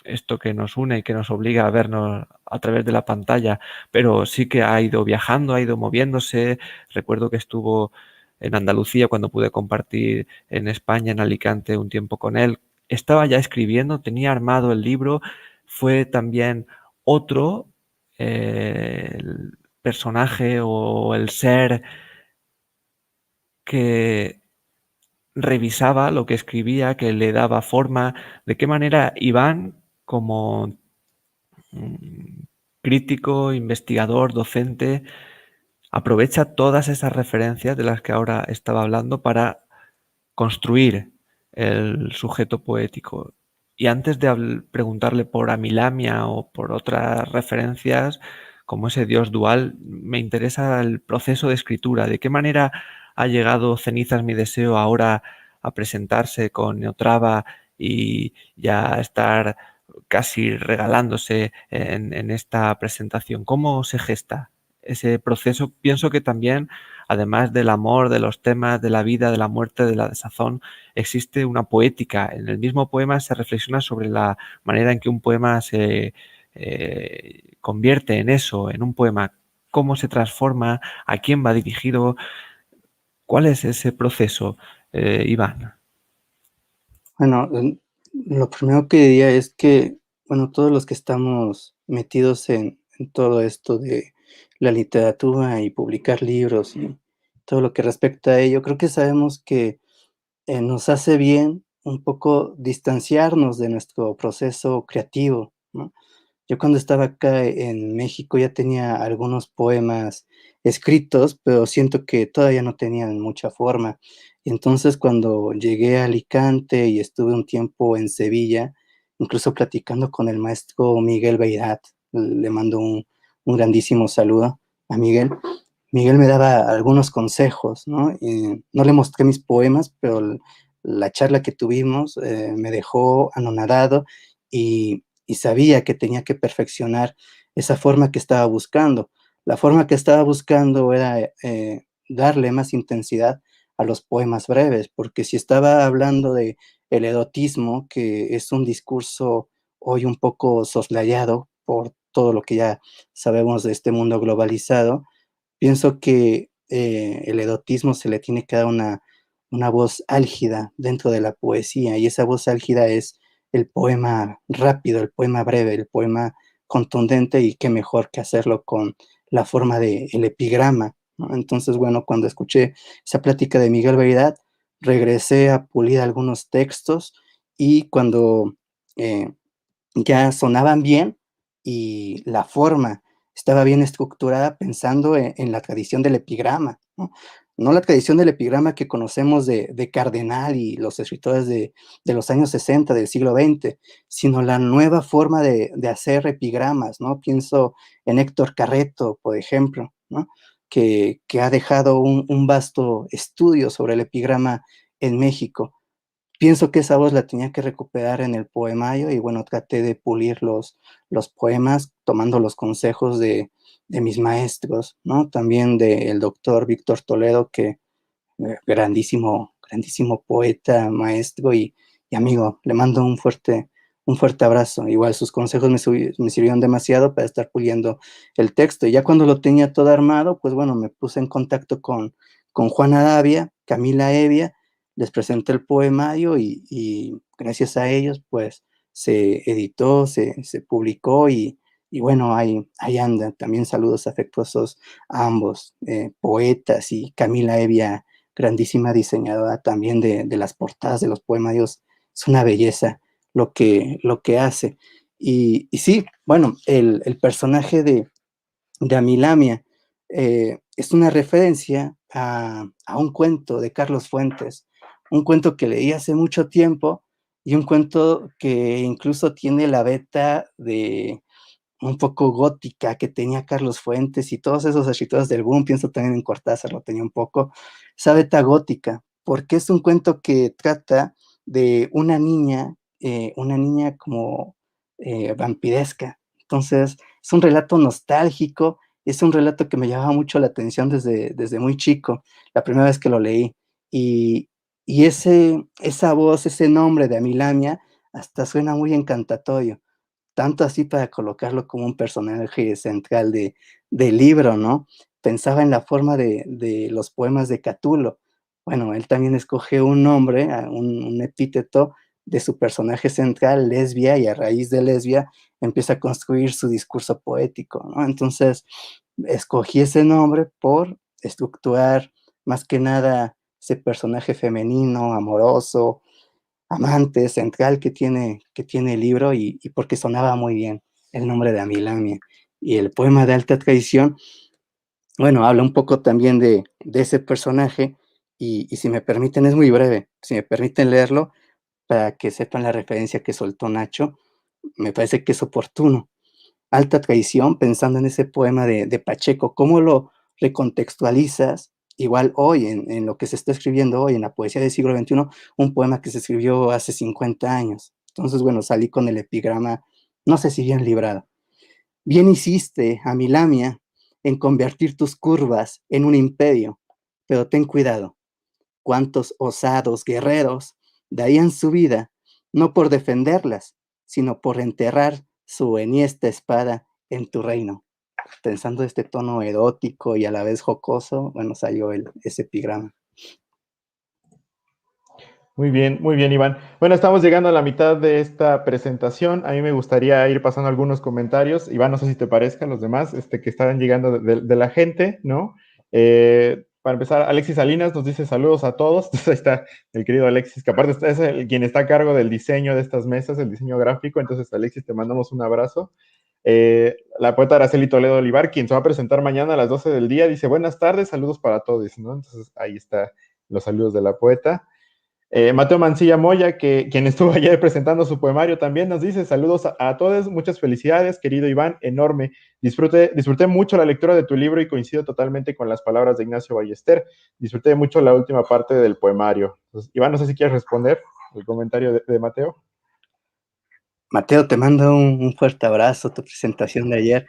esto que nos une y que nos obliga a vernos a través de la pantalla, pero sí que ha ido viajando, ha ido moviéndose. Recuerdo que estuvo en Andalucía cuando pude compartir en España, en Alicante, un tiempo con él. Estaba ya escribiendo, tenía armado el libro. Fue también otro el personaje o el ser que revisaba lo que escribía, que le daba forma. ¿De qué manera Iván, como crítico, investigador, docente, aprovecha todas esas referencias de las que ahora estaba hablando para construir el sujeto poético? Y antes de preguntarle por Amilamia o por otras referencias, como ese dios dual, me interesa el proceso de escritura. ¿De qué manera ha llegado Cenizas mi deseo ahora a presentarse con Neotrava y ya estar casi regalándose en esta presentación? ¿Cómo se gesta ese proceso? Pienso que también, además del amor, de los temas, de la vida, de la muerte, de la desazón, existe una poética. En el mismo poema se reflexiona sobre la manera en que un poema se convierte en eso, en un poema. ¿Cómo se transforma? ¿A quién va dirigido? ¿Cuál es ese proceso, Iván? Bueno, lo primero que diría es que, bueno, todos los que estamos metidos en todo esto de la literatura y publicar libros y todo lo que respecta a ello, creo que sabemos que nos hace bien un poco distanciarnos de nuestro proceso creativo, ¿no? Yo cuando estaba acá en México ya tenía algunos poemas escritos, pero siento que todavía no tenían mucha forma. Y entonces cuando llegué a Alicante y estuve un tiempo en Sevilla, incluso platicando con el maestro Miguel Beirat, le mando un grandísimo saludo a Miguel. Miguel me daba algunos consejos, ¿no? Y no le mostré mis poemas, pero la charla que tuvimos me dejó anonadado y sabía que tenía que perfeccionar esa forma que estaba buscando. La forma que estaba buscando era darle más intensidad a los poemas breves, porque si estaba hablando de el erotismo, que es un discurso hoy un poco soslayado por todo lo que ya sabemos de este mundo globalizado, pienso que el erotismo se le tiene que dar una voz álgida dentro de la poesía, y esa voz álgida es el poema rápido, el poema breve, el poema contundente, y qué mejor que hacerlo con la forma del epigrama, ¿no? Entonces, bueno, cuando escuché esa plática de Miguel Beridad, regresé a pulir algunos textos y cuando ya sonaban bien y la forma estaba bien estructurada pensando en la tradición del epigrama, ¿no? No la tradición del epigrama que conocemos de Cardenal y los escritores de los años 60 del siglo XX, sino la nueva forma de hacer epigramas, ¿no? Pienso en Héctor Carreto, por ejemplo, ¿no? Que ha dejado un vasto estudio sobre el epigrama en México. Pienso que esa voz la tenía que recuperar en el poemario y bueno, traté de pulir los poemas tomando los consejos de mis maestros, ¿no? También del doctor Víctor Toledo, que grandísimo, grandísimo poeta, maestro y amigo. Le mando un fuerte abrazo. Igual sus consejos me sirvieron demasiado para estar puliendo el texto. Y ya cuando lo tenía todo armado, pues bueno, me puse en contacto con Juana Davia, Camila Evia, les presenté el poemario y gracias a ellos, pues se editó, se publicó y bueno, ahí anda. También saludos afectuosos a ambos, poetas y Camila Evia, grandísima diseñadora también de las portadas de los poemarios. Es una belleza lo que hace. Y sí, bueno, el personaje de Amilamia es una referencia a un cuento de Carlos Fuentes, un cuento que leí hace mucho tiempo y un cuento que incluso tiene la beta de un poco gótica que tenía Carlos Fuentes y todos esos escritores del boom, pienso también en Cortázar, lo tenía un poco, esa beta gótica, porque es un cuento que trata de una niña como vampiresca. Entonces, es un relato nostálgico, es un relato que me llamaba mucho la atención desde muy chico, la primera vez que lo leí. Y, esa voz, ese nombre de Amilamia, hasta suena muy encantatorio tanto así para colocarlo como un personaje central del libro, ¿no? Pensaba en la forma de los poemas de Catulo. Bueno, él también escoge un nombre, un epíteto de su personaje central, Lesbia, y a raíz de Lesbia empieza a construir su discurso poético, ¿no? Entonces, escogí ese nombre por estructurar más que nada ese personaje femenino, amoroso, amante central que tiene el libro y porque sonaba muy bien el nombre de Amilamia. Y el poema de Alta Traición, bueno, habla un poco también de ese personaje y si me permiten, es muy breve, si me permiten leerlo para que sepan la referencia que soltó Nacho, me parece que es oportuno. Alta Traición, pensando en ese poema de Pacheco, ¿cómo lo recontextualizas? Igual hoy, en lo que se está escribiendo hoy, en la poesía del siglo XXI, un poema que se escribió hace 50 años. Entonces, bueno, salí con el epigrama, no sé si bien librado. Bien hiciste, Amilamia, en convertir tus curvas en un imperio, pero ten cuidado, cuántos osados guerreros darían su vida, no por defenderlas, sino por enterrar su enhiesta espada en tu reino. Pensando este tono erótico y a la vez jocoso, bueno, salió ese epigrama. Muy bien, Iván. Bueno, estamos llegando a la mitad de esta presentación. A mí me gustaría ir pasando algunos comentarios. Iván, no sé si te parezcan los demás que están llegando de la gente, ¿no? Para empezar, Alexis Salinas nos dice saludos a todos. Entonces ahí está el querido Alexis, que aparte es quien está a cargo del diseño de estas mesas, el diseño gráfico. Entonces, Alexis, te mandamos un abrazo. La poeta Araceli Toledo Olivar, quien se va a presentar mañana a las 12 del día, dice buenas tardes, saludos para todos, ¿no? Entonces ahí está los saludos de la poeta. Mateo Mancilla Moya, quien estuvo ayer presentando su poemario, también nos dice saludos a todos, muchas felicidades, querido Iván, enorme. Disfruté mucho la lectura de tu libro y coincido totalmente con las palabras de Ignacio Ballester. Disfruté mucho la última parte del poemario. Entonces, Iván, no sé si quieres responder el comentario de Mateo. Mateo, te mando un fuerte abrazo, tu presentación de ayer.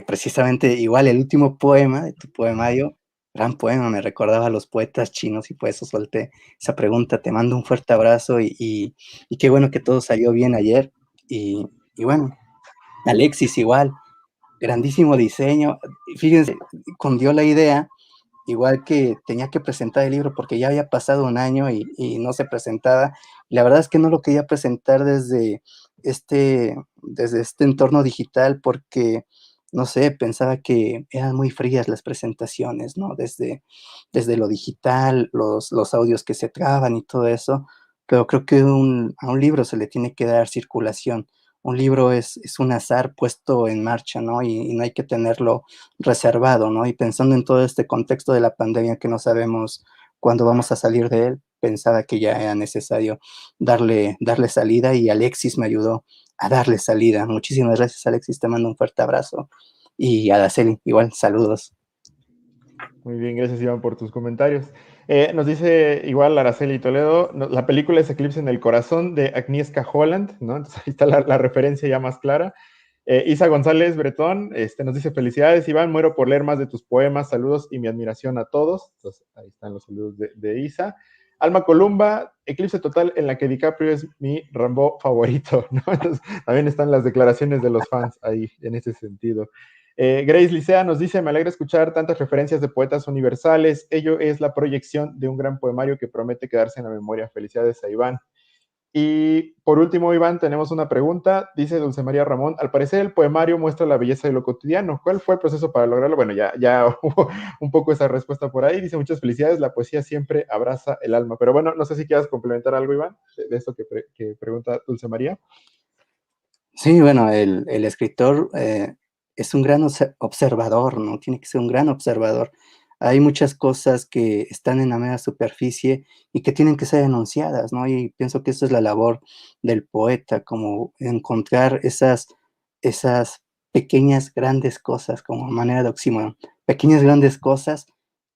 Precisamente igual el último poema de tu poemario, gran poema, me recordaba a los poetas chinos y por eso solté esa pregunta. Te mando un fuerte abrazo y qué bueno que todo salió bien ayer. Y bueno, Alexis igual, grandísimo diseño. Fíjense, cundió la idea, igual que tenía que presentar el libro porque ya había pasado un año y no se presentaba. La verdad es que no lo quería presentar desde este entorno digital porque no sé, pensaba que eran muy frías las presentaciones, ¿no? Desde lo digital, los audios que se traban y todo eso, pero creo que a un libro se le tiene que dar circulación. Un libro es un azar puesto en marcha, ¿no? Y no hay que tenerlo reservado, ¿no? Y pensando en todo este contexto de la pandemia que no sabemos cuándo vamos a salir de él, pensaba que ya era necesario darle salida y Alexis me ayudó a darle salida. Muchísimas gracias, Alexis, te mando un fuerte abrazo. Y a Araceli, igual, saludos. Muy bien, gracias Iván por tus comentarios. Nos dice igual Araceli Toledo, la película es Eclipse en el Corazón de Agnieszka Holland, ¿no? Entonces ahí está la referencia ya más clara. Isa González Bretón nos dice, felicidades Iván, muero por leer más de tus poemas, saludos y mi admiración a todos. Entonces ahí están los saludos de Isa. Alma Columba, Eclipse Total en la que DiCaprio es mi Rambo favorito, ¿no? Entonces también están las declaraciones de los fans ahí en ese sentido. Grace Licea nos dice, me alegra escuchar tantas referencias de poetas universales, ello es la proyección de un gran poemario que promete quedarse en la memoria. Felicidades a Iván. Y por último, Iván, tenemos una pregunta, dice Dulce María Ramón, al parecer el poemario muestra la belleza de lo cotidiano, ¿cuál fue el proceso para lograrlo? Bueno, ya hubo un poco esa respuesta por ahí, dice muchas felicidades, la poesía siempre abraza el alma, pero bueno, no sé si quieras complementar algo, Iván, de esto que pregunta Dulce María. Sí, bueno, el escritor es un gran observador, ¿no? Tiene que ser un gran observador. Hay muchas cosas que están en la mera superficie y que tienen que ser enunciadas, ¿no? Y pienso que eso es la labor del poeta, como encontrar esas pequeñas, grandes cosas, como manera de oxímoron. Pequeñas, grandes cosas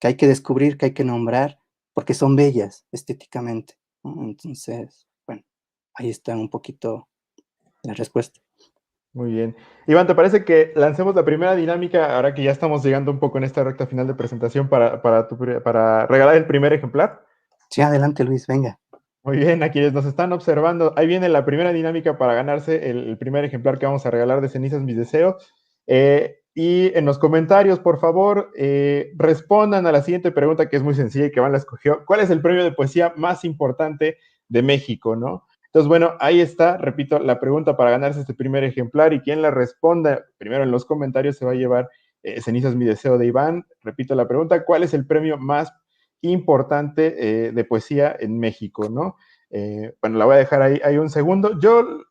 que hay que descubrir, que hay que nombrar, porque son bellas estéticamente, ¿no? Entonces, bueno, ahí está un poquito la respuesta. Muy bien. Iván, ¿te parece que lancemos la primera dinámica ahora que ya estamos llegando un poco en esta recta final de presentación para regalar el primer ejemplar? Sí, adelante, Luis, venga. Muy bien, a quienes nos están observando, ahí viene la primera dinámica para ganarse el primer ejemplar que vamos a regalar de Cenizas Mis Deseos. Y en los comentarios, por favor, respondan a la siguiente pregunta que es muy sencilla y que Iván la escogió. ¿Cuál es el premio de poesía más importante de México, no? Entonces, bueno, ahí está, repito, la pregunta para ganarse este primer ejemplar y quien la responda primero en los comentarios se va a llevar Cenizas Mi Deseo de Iván. Repito la pregunta, ¿cuál es el premio más importante de poesía en México, ¿no? Bueno, la voy a dejar ahí un segundo. Yo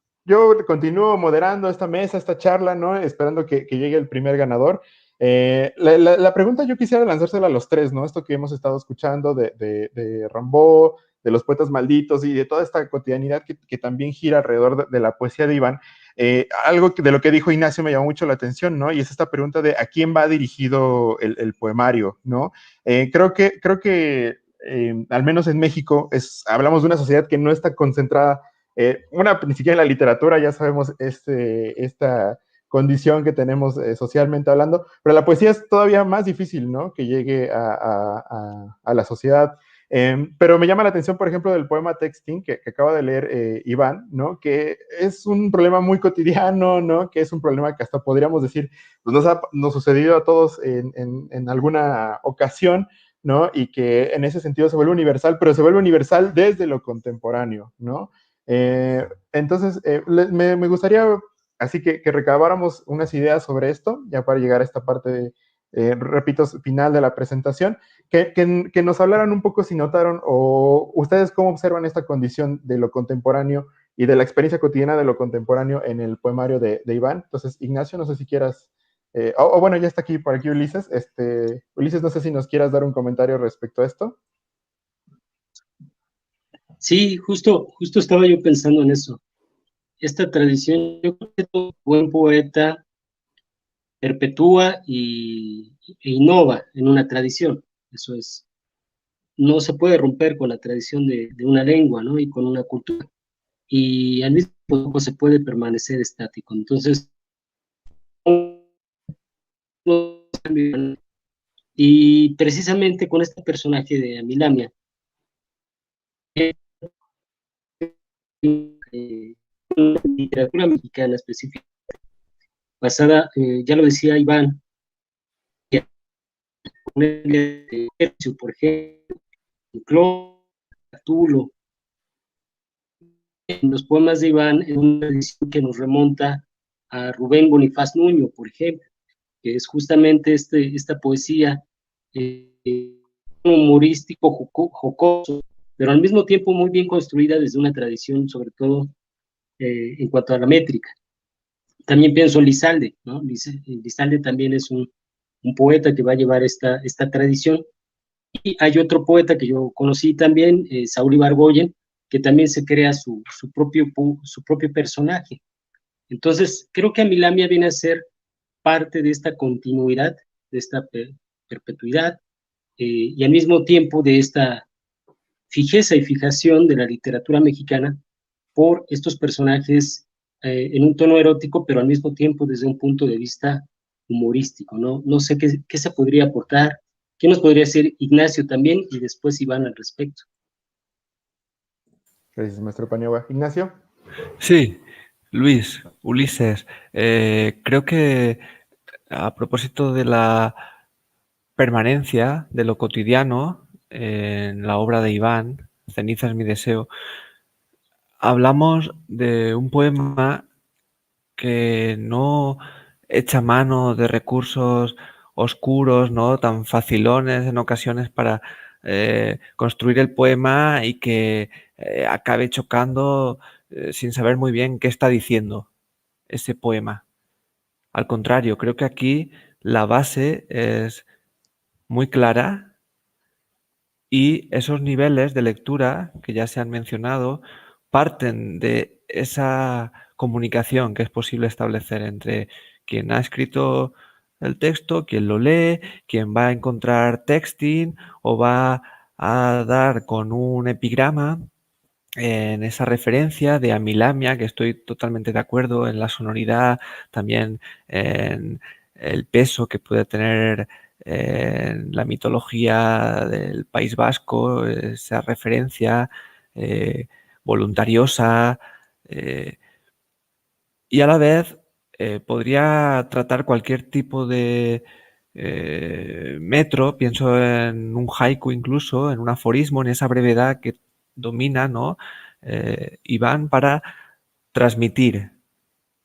continúo moderando esta mesa, esta charla, ¿no? Esperando que llegue el primer ganador. La pregunta yo quisiera lanzársela a los tres, ¿no? Esto que hemos estado escuchando de Rimbaud, de los poetas malditos y de toda esta cotidianidad que también gira alrededor de la poesía de Iván. Algo de lo que dijo Ignacio me llamó mucho la atención, ¿no? Y es esta pregunta de a quién va dirigido el poemario, ¿no? Creo que al menos en México, hablamos de una sociedad que no está concentrada, ni siquiera en la literatura, ya sabemos esta condición que tenemos socialmente hablando, pero la poesía es todavía más difícil, ¿no? Que llegue a la sociedad. Pero me llama la atención, por ejemplo, del poema Texting que acaba de leer Iván, ¿no? Que es un problema muy cotidiano, ¿no? Que es un problema que hasta podríamos decir, pues nos sucedido a todos en alguna ocasión, ¿no? Y que en ese sentido se vuelve universal, pero se vuelve universal desde lo contemporáneo, ¿no? Entonces, me gustaría así que recabáramos unas ideas sobre esto, ya para llegar a esta parte, repito, final de la presentación, que nos hablaran un poco si notaron o ustedes cómo observan esta condición de lo contemporáneo y de la experiencia cotidiana de lo contemporáneo en el poemario de Iván. Entonces, Ignacio, no sé si quieras, bueno, ya está por aquí Ulises. Ulises, no sé si nos quieras dar un comentario respecto a esto. Sí, justo estaba yo pensando en eso. Esta tradición, yo creo que todo buen poeta perpetúa e innova en una tradición. Eso es, no se puede romper con la tradición de una lengua, ¿no? Y con una cultura. Y al mismo tiempo se puede permanecer estático. Entonces, y precisamente con este personaje de Amilamia, literatura mexicana específica, basada, ya lo decía Iván, por ejemplo, Cthulhu, en los poemas de Iván, en una edición que nos remonta a Rubén Bonifaz Nuño, por ejemplo. que es justamente esta poesía humorístico, jocoso, pero al mismo tiempo muy bien construida desde una tradición, sobre todo en cuanto a la métrica. También pienso en Lizalde, ¿no? Lizalde también es un poeta que va a llevar esta tradición. Y hay otro poeta que yo conocí también, Saúl Ibargüen, que también se crea su propio personaje. Entonces, creo que Amilamia viene a ser parte de esta continuidad, de esta perpetuidad, y al mismo tiempo de esta fijeza y fijación de la literatura mexicana por estos personajes en un tono erótico, pero al mismo tiempo desde un punto de vista humorístico, ¿no? No sé qué se podría aportar, qué nos podría decir Ignacio también y después Iván al respecto. Gracias, maestro Paniagua. Ignacio. Sí, Luis, Ulises, creo que a propósito de la permanencia de lo cotidiano en la obra de Iván, Ceniza es mi deseo, hablamos de un poema que no echa mano de recursos oscuros, ¿no? Tan facilones en ocasiones para construir el poema y que acabe chocando sin saber muy bien qué está diciendo ese poema. Al contrario, creo que aquí la base es muy clara y esos niveles de lectura que ya se han mencionado parten de esa comunicación que es posible establecer entre quien ha escrito el texto, quien lo lee, quien va a encontrar texting o va a dar con un epigrama en esa referencia de Amilamia, que estoy totalmente de acuerdo en la sonoridad, también en el peso que puede tener en la mitología del País Vasco, esa referencia voluntariosa, y a la vez podría tratar cualquier tipo de metro, pienso en un haiku incluso, en un aforismo, en esa brevedad que domina, ¿no? Iván para transmitir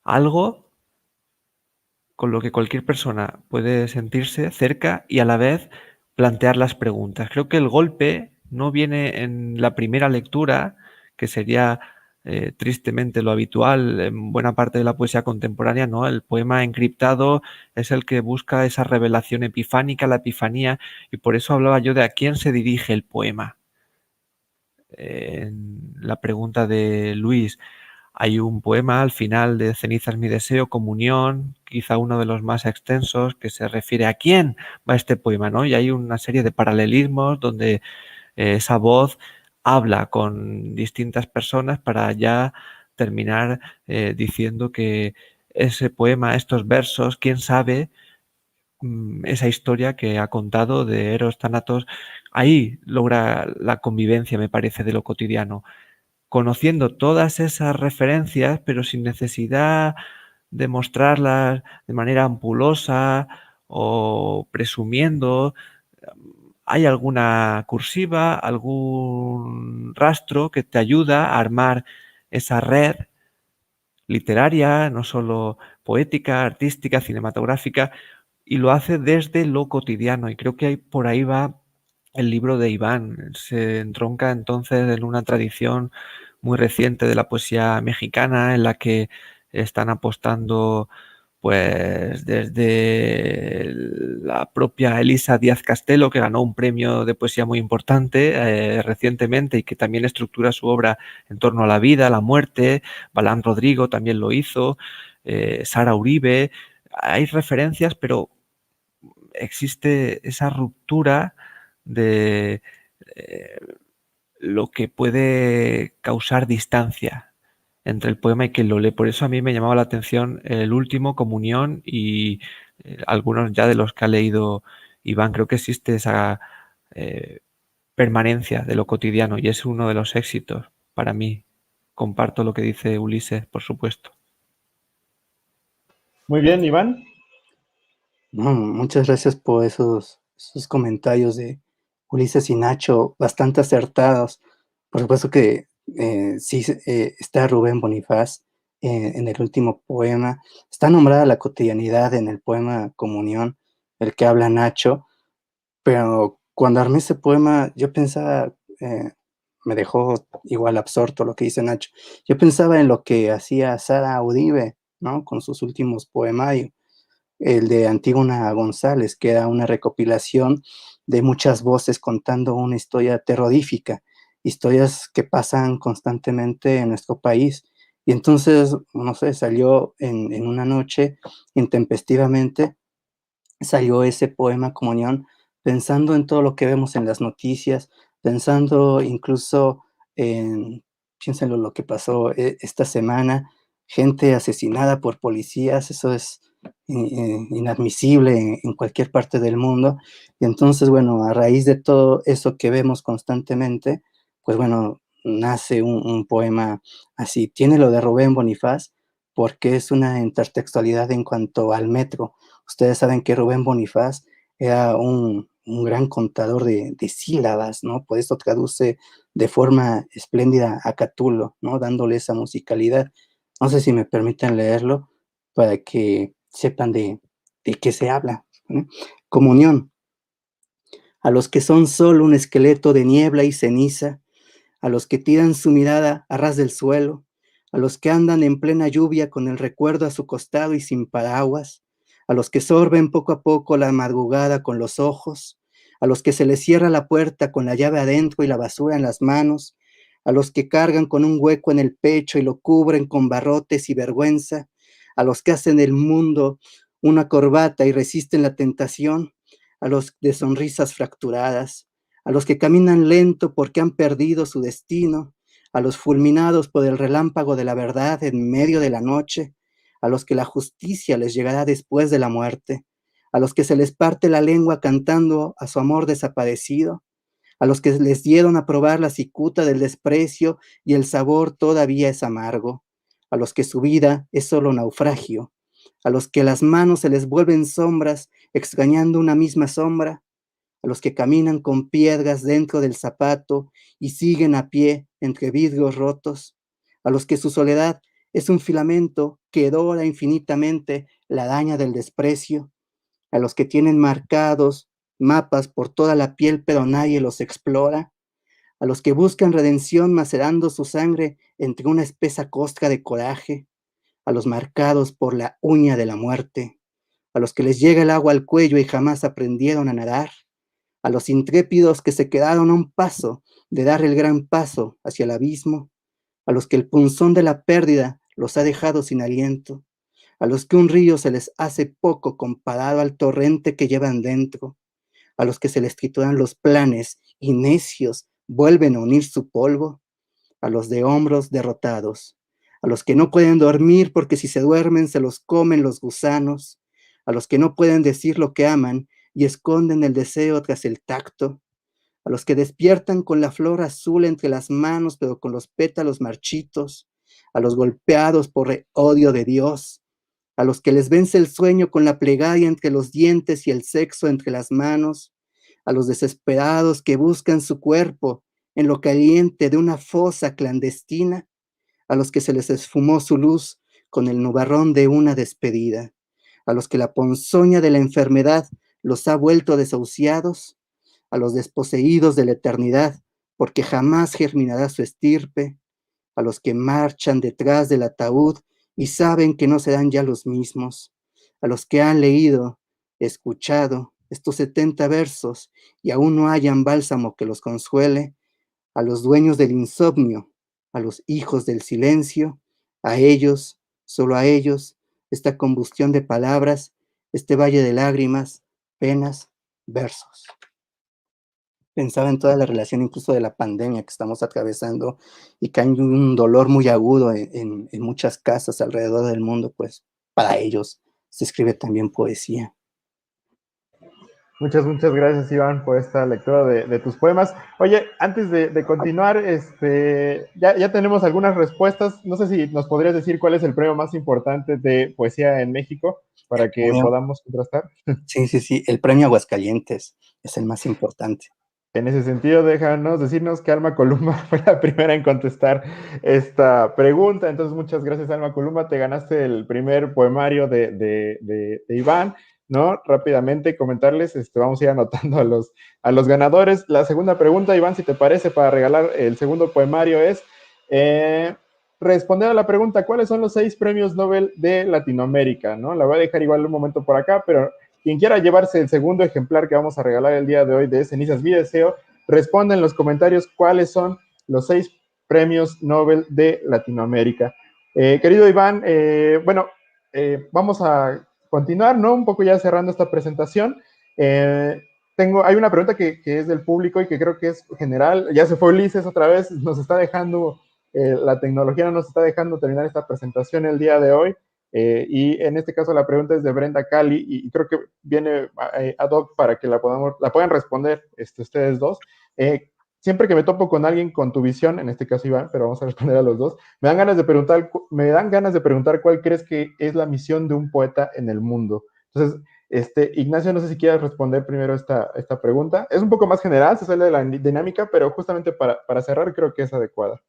algo con lo que cualquier persona puede sentirse cerca y a la vez plantear las preguntas. Creo que el golpe no viene en la primera lectura, que sería tristemente lo habitual en buena parte de la poesía contemporánea, ¿no? El poema encriptado es el que busca esa revelación epifánica, la epifanía, y por eso hablaba yo de a quién se dirige el poema. En la pregunta de Luis, hay un poema al final de Cenizas mi deseo, Comunión, quizá uno de los más extensos, que se refiere a quién va este poema, ¿no? Y hay una serie de paralelismos donde esa voz habla con distintas personas para ya terminar diciendo que ese poema, estos versos, quién sabe esa historia que ha contado de Eros Thanatos, ahí logra la convivencia, me parece, de lo cotidiano, conociendo todas esas referencias, pero sin necesidad de mostrarlas de manera ampulosa o presumiendo. Hay alguna cursiva, algún rastro que te ayuda a armar esa red literaria, no solo poética, artística, cinematográfica, y lo hace desde lo cotidiano. Y creo que por ahí va el libro de Iván. Se entronca entonces en una tradición muy reciente de la poesía mexicana en la que están apostando pues desde la propia Elisa Díaz Castelo, que ganó un premio de poesía muy importante recientemente y que también estructura su obra en torno a la vida, la muerte. Balán Rodrigo también lo hizo, Sara Uribe. Hay referencias, pero existe esa ruptura de lo que puede causar distancia entre el poema y quien lo lee. Por eso a mí me llamaba la atención el último, Comunión, y algunos ya de los que ha leído Iván. Creo que existe esa permanencia de lo cotidiano y es uno de los éxitos para mí. Comparto lo que dice Ulises, por supuesto. Muy bien, Iván. No, muchas gracias por esos comentarios de Ulises y Nacho, bastante acertados. Por supuesto que sí está Rubén Bonifaz, en el último poema. Está nombrada la cotidianidad en el poema Comunión, el que habla Nacho, pero cuando armé ese poema, yo pensaba, me dejó igual absorto lo que dice Nacho. Yo pensaba en lo que hacía Sara Uribe, ¿no? Con sus últimos poemarios, el de Antígona González, que era una recopilación de muchas voces contando una historia terrorífica, historias que pasan constantemente en nuestro país. Y entonces, no sé, salió en una noche, intempestivamente, salió ese poema Comunión, pensando en todo lo que vemos en las noticias, pensando incluso en, piénsenlo lo que pasó esta semana, gente asesinada por policías, eso es inadmisible en cualquier parte del mundo. Y entonces, bueno, a raíz de todo eso que vemos constantemente, pues bueno, nace un poema así. Tiene lo de Rubén Bonifaz, porque es una intertextualidad en cuanto al metro. Ustedes saben que Rubén Bonifaz era un gran contador de sílabas, ¿no? Por eso traduce de forma espléndida a Catulo, ¿no? Dándole esa musicalidad. No sé si me permiten leerlo para que sepan de qué se habla, ¿no? Comunión. A los que son solo un esqueleto de niebla y ceniza, a los que tiran su mirada a ras del suelo, a los que andan en plena lluvia con el recuerdo a su costado y sin paraguas, a los que sorben poco a poco la madrugada con los ojos, a los que se les cierra la puerta con la llave adentro y la basura en las manos, a los que cargan con un hueco en el pecho y lo cubren con barrotes y vergüenza, a los que hacen del mundo una corbata y resisten la tentación, a los de sonrisas fracturadas, a los que caminan lento porque han perdido su destino, a los fulminados por el relámpago de la verdad en medio de la noche, a los que la justicia les llegará después de la muerte, a los que se les parte la lengua cantando a su amor desaparecido, a los que les dieron a probar la cicuta del desprecio y el sabor todavía es amargo, a los que su vida es solo naufragio, a los que las manos se les vuelven sombras extrañando una misma sombra, a los que caminan con piedras dentro del zapato y siguen a pie entre vidrios rotos, a los que su soledad es un filamento que dora infinitamente la daña del desprecio, a los que tienen marcados mapas por toda la piel pero nadie los explora, a los que buscan redención macerando su sangre entre una espesa costra de coraje, a los marcados por la uña de la muerte, a los que les llega el agua al cuello y jamás aprendieron a nadar, a los intrépidos que se quedaron a un paso de dar el gran paso hacia el abismo, a los que el punzón de la pérdida los ha dejado sin aliento, a los que un río se les hace poco comparado al torrente que llevan dentro, a los que se les trituran los planes y necios vuelven a unir su polvo, a los de hombros derrotados, a los que no pueden dormir porque si se duermen se los comen los gusanos, a los que no pueden decir lo que aman y esconden el deseo tras el tacto, a los que despiertan con la flor azul entre las manos pero con los pétalos marchitos, a los golpeados por el odio de Dios, a los que les vence el sueño con la plegaria entre los dientes y el sexo entre las manos, a los desesperados que buscan su cuerpo en lo caliente de una fosa clandestina, a los que se les esfumó su luz con el nubarrón de una despedida, a los que la ponzoña de la enfermedad los ha vuelto desahuciados, a los desposeídos de la eternidad, porque jamás germinará su estirpe, a los que marchan detrás del ataúd y saben que no serán ya los mismos, a los que han leído, escuchado estos 70 versos y aún no hayan bálsamo que los consuele, a los dueños del insomnio, a los hijos del silencio, a ellos, solo a ellos, esta combustión de palabras, este valle de lágrimas, penas, versos. Pensaba en toda la relación incluso de la pandemia que estamos atravesando y que hay un dolor muy agudo en muchas casas alrededor del mundo, pues para ellos se escribe también poesía. Muchas gracias, Iván, por esta lectura de tus poemas. Oye, antes de continuar, ya tenemos algunas respuestas. No sé si nos podrías decir cuál es el premio más importante de poesía en México para que podamos contrastar. Sí, el premio Aguascalientes es el más importante. En ese sentido, déjanos decirnos que Alma Columba fue la primera en contestar esta pregunta. Entonces, muchas gracias, Alma Columba. Te ganaste el primer poemario de Iván, ¿no? Rápidamente comentarles, vamos a ir anotando a los ganadores. La segunda pregunta, Iván, si te parece, para regalar el segundo poemario es responder a la pregunta, ¿cuáles son los 6 premios Nobel de Latinoamérica? ¿No? La voy a dejar igual un momento por acá, pero quien quiera llevarse el segundo ejemplar que vamos a regalar el día de hoy de Cenizas Mi Deseo, responde en los comentarios cuáles son los 6 premios Nobel de Latinoamérica. Querido Iván, vamos a continuar, ¿no? Un poco ya cerrando esta presentación. Hay una pregunta que es del público y que creo que es general. Ya se fue Ulises otra vez, nos está dejando, la tecnología no nos está dejando terminar esta presentación el día de hoy. Y en este caso la pregunta es de Brenda Cali y creo que viene ad hoc para que la puedan responder ustedes dos. Siempre que me topo con alguien con tu visión, en este caso Iván, pero vamos a responder a los dos, me dan ganas de preguntar cuál crees que es la misión de un poeta en el mundo. Entonces, Ignacio, no sé si quieres responder primero esta pregunta. Es un poco más general, se sale de la dinámica, pero justamente para cerrar creo que es adecuada.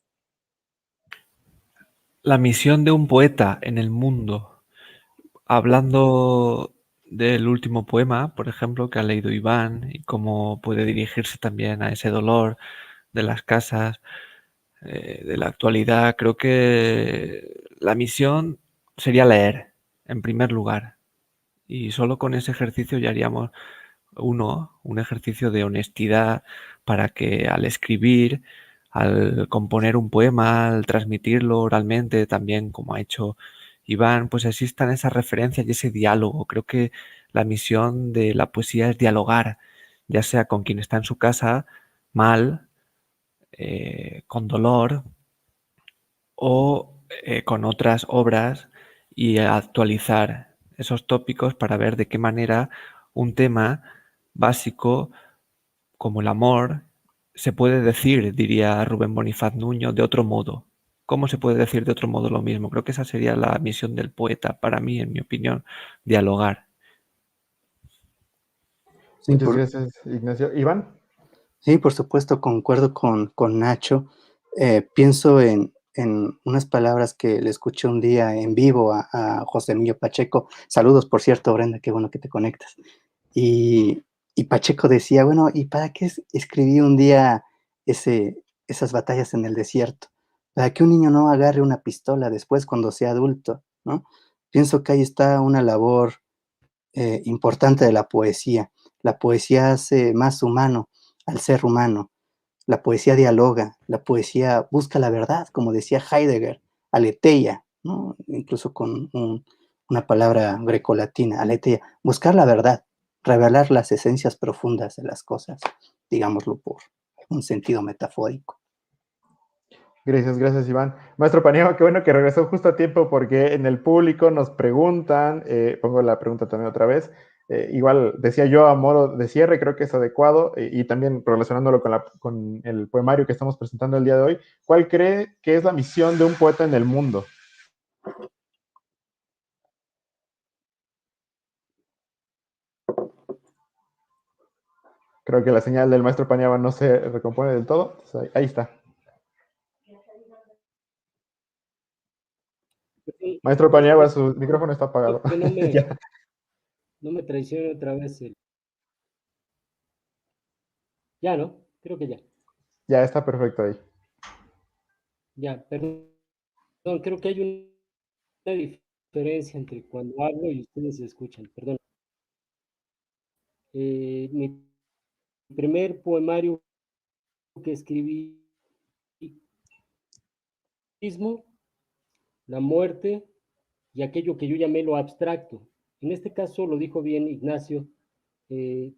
La misión de un poeta en el mundo. Hablando del último poema, por ejemplo, que ha leído Iván, y cómo puede dirigirse también a ese dolor de las casas, de la actualidad, creo que la misión sería leer, en primer lugar. Y solo con ese ejercicio ya haríamos un ejercicio de honestidad para que al escribir, al componer un poema, al transmitirlo oralmente, también como ha hecho Iván, pues existan esas referencias y ese diálogo. Creo que la misión de la poesía es dialogar, ya sea con quien está en su casa mal, con dolor o con otras obras y actualizar esos tópicos para ver de qué manera un tema básico como el amor se puede decir, diría Rubén Bonifaz Nuño, de otro modo. ¿Cómo se puede decir de otro modo lo mismo? Creo que esa sería la misión del poeta, para mí, en mi opinión, dialogar. Sí, Muchas gracias, Ignacio. Iván. Sí, por supuesto, concuerdo con Nacho. Pienso en unas palabras que le escuché un día en vivo a José Emilio Pacheco. Saludos, por cierto, Brenda, qué bueno que te conectas. Y Pacheco decía, bueno, ¿y para qué escribí un día esas batallas en el desierto? Para que un niño no agarre una pistola después cuando sea adulto, ¿no? Pienso que ahí está una labor importante de la poesía. La poesía hace más humano al ser humano. La poesía dialoga, la poesía busca la verdad, como decía Heidegger, aletheia, ¿no? Incluso con una palabra grecolatina, aletheia, buscar la verdad, revelar las esencias profundas de las cosas, digámoslo por un sentido metafórico. Gracias, Iván. Maestro Paniagua, qué bueno que regresó justo a tiempo porque en el público nos preguntan, pongo la pregunta también otra vez, igual decía yo a modo de cierre, creo que es adecuado, y también relacionándolo con el poemario que estamos presentando el día de hoy, ¿cuál cree que es la misión de un poeta en el mundo? Creo que la señal del maestro Paniagua no se recompone del todo, entonces ahí está. Maestro Paniagua, su micrófono está apagado. Que no me, Ya. no me traicione otra vez Ya, ¿no? Creo que ya. Ya está perfecto ahí. Ya, perdón, creo que hay una diferencia entre cuando hablo y ustedes se escuchan, perdón. Mi primer poemario que escribí mismo, la muerte y aquello que yo llamé lo abstracto. En este caso lo dijo bien Ignacio,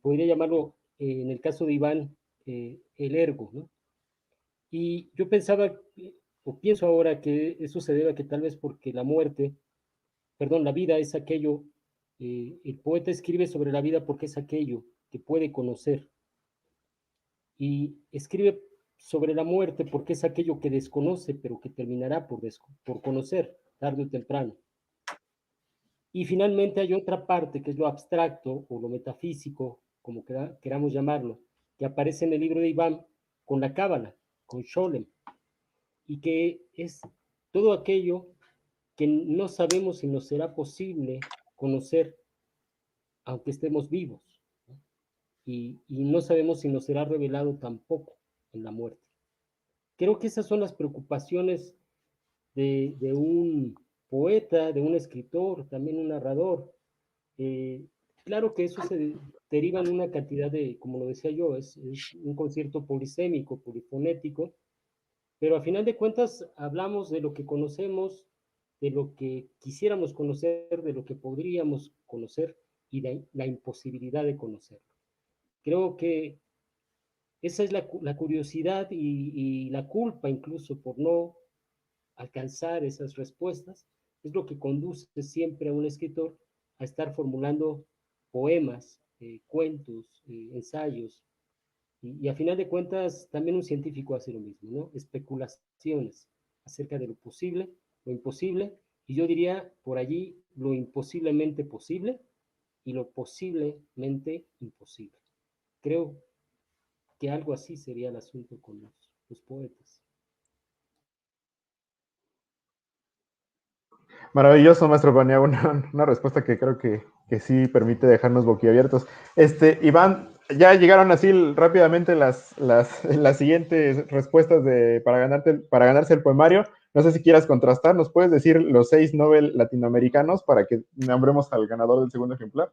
podría llamarlo, en el caso de Iván, el ergo, ¿no? Y yo pensaba, o pienso ahora que eso se debe a que tal vez porque la muerte, perdón, la vida es aquello, el poeta escribe sobre la vida porque es aquello que puede conocer y escribe sobre la muerte porque es aquello que desconoce, pero que terminará por conocer tarde o temprano. Y finalmente hay otra parte que es lo abstracto o lo metafísico, como queramos llamarlo, que aparece en el libro de Iván con la Cábala, con Sholem, y que es todo aquello que no sabemos si nos será posible conocer aunque estemos vivos, ¿no? Y no sabemos si nos será revelado tampoco en la muerte. Creo que esas son las preocupaciones de un poeta, de un escritor, también un narrador. Eh, claro que eso se deriva en una cantidad de, como lo decía yo, es un concierto polisémico, polifonético, pero a final de cuentas hablamos de lo que conocemos, de lo que quisiéramos conocer, de lo que podríamos conocer y de la imposibilidad de conocerlo. Creo que esa es la curiosidad y la culpa incluso por no alcanzar esas respuestas, es lo que conduce siempre a un escritor a estar formulando poemas, cuentos, ensayos, y a final de cuentas también un científico hace lo mismo, ¿no? Especulaciones acerca de lo posible, lo imposible, y yo diría por allí lo imposiblemente posible y lo posiblemente imposible. Creo que algo así sería el asunto con los poetas. Maravilloso, maestro Paniagua, una respuesta que creo que sí permite dejarnos boquiabiertos. Iván, ya llegaron así rápidamente las siguientes respuestas para ganarse el poemario. No sé si quieras contrastar, ¿nos puedes decir los 6 Nobel latinoamericanos para que nombremos al ganador del segundo ejemplar?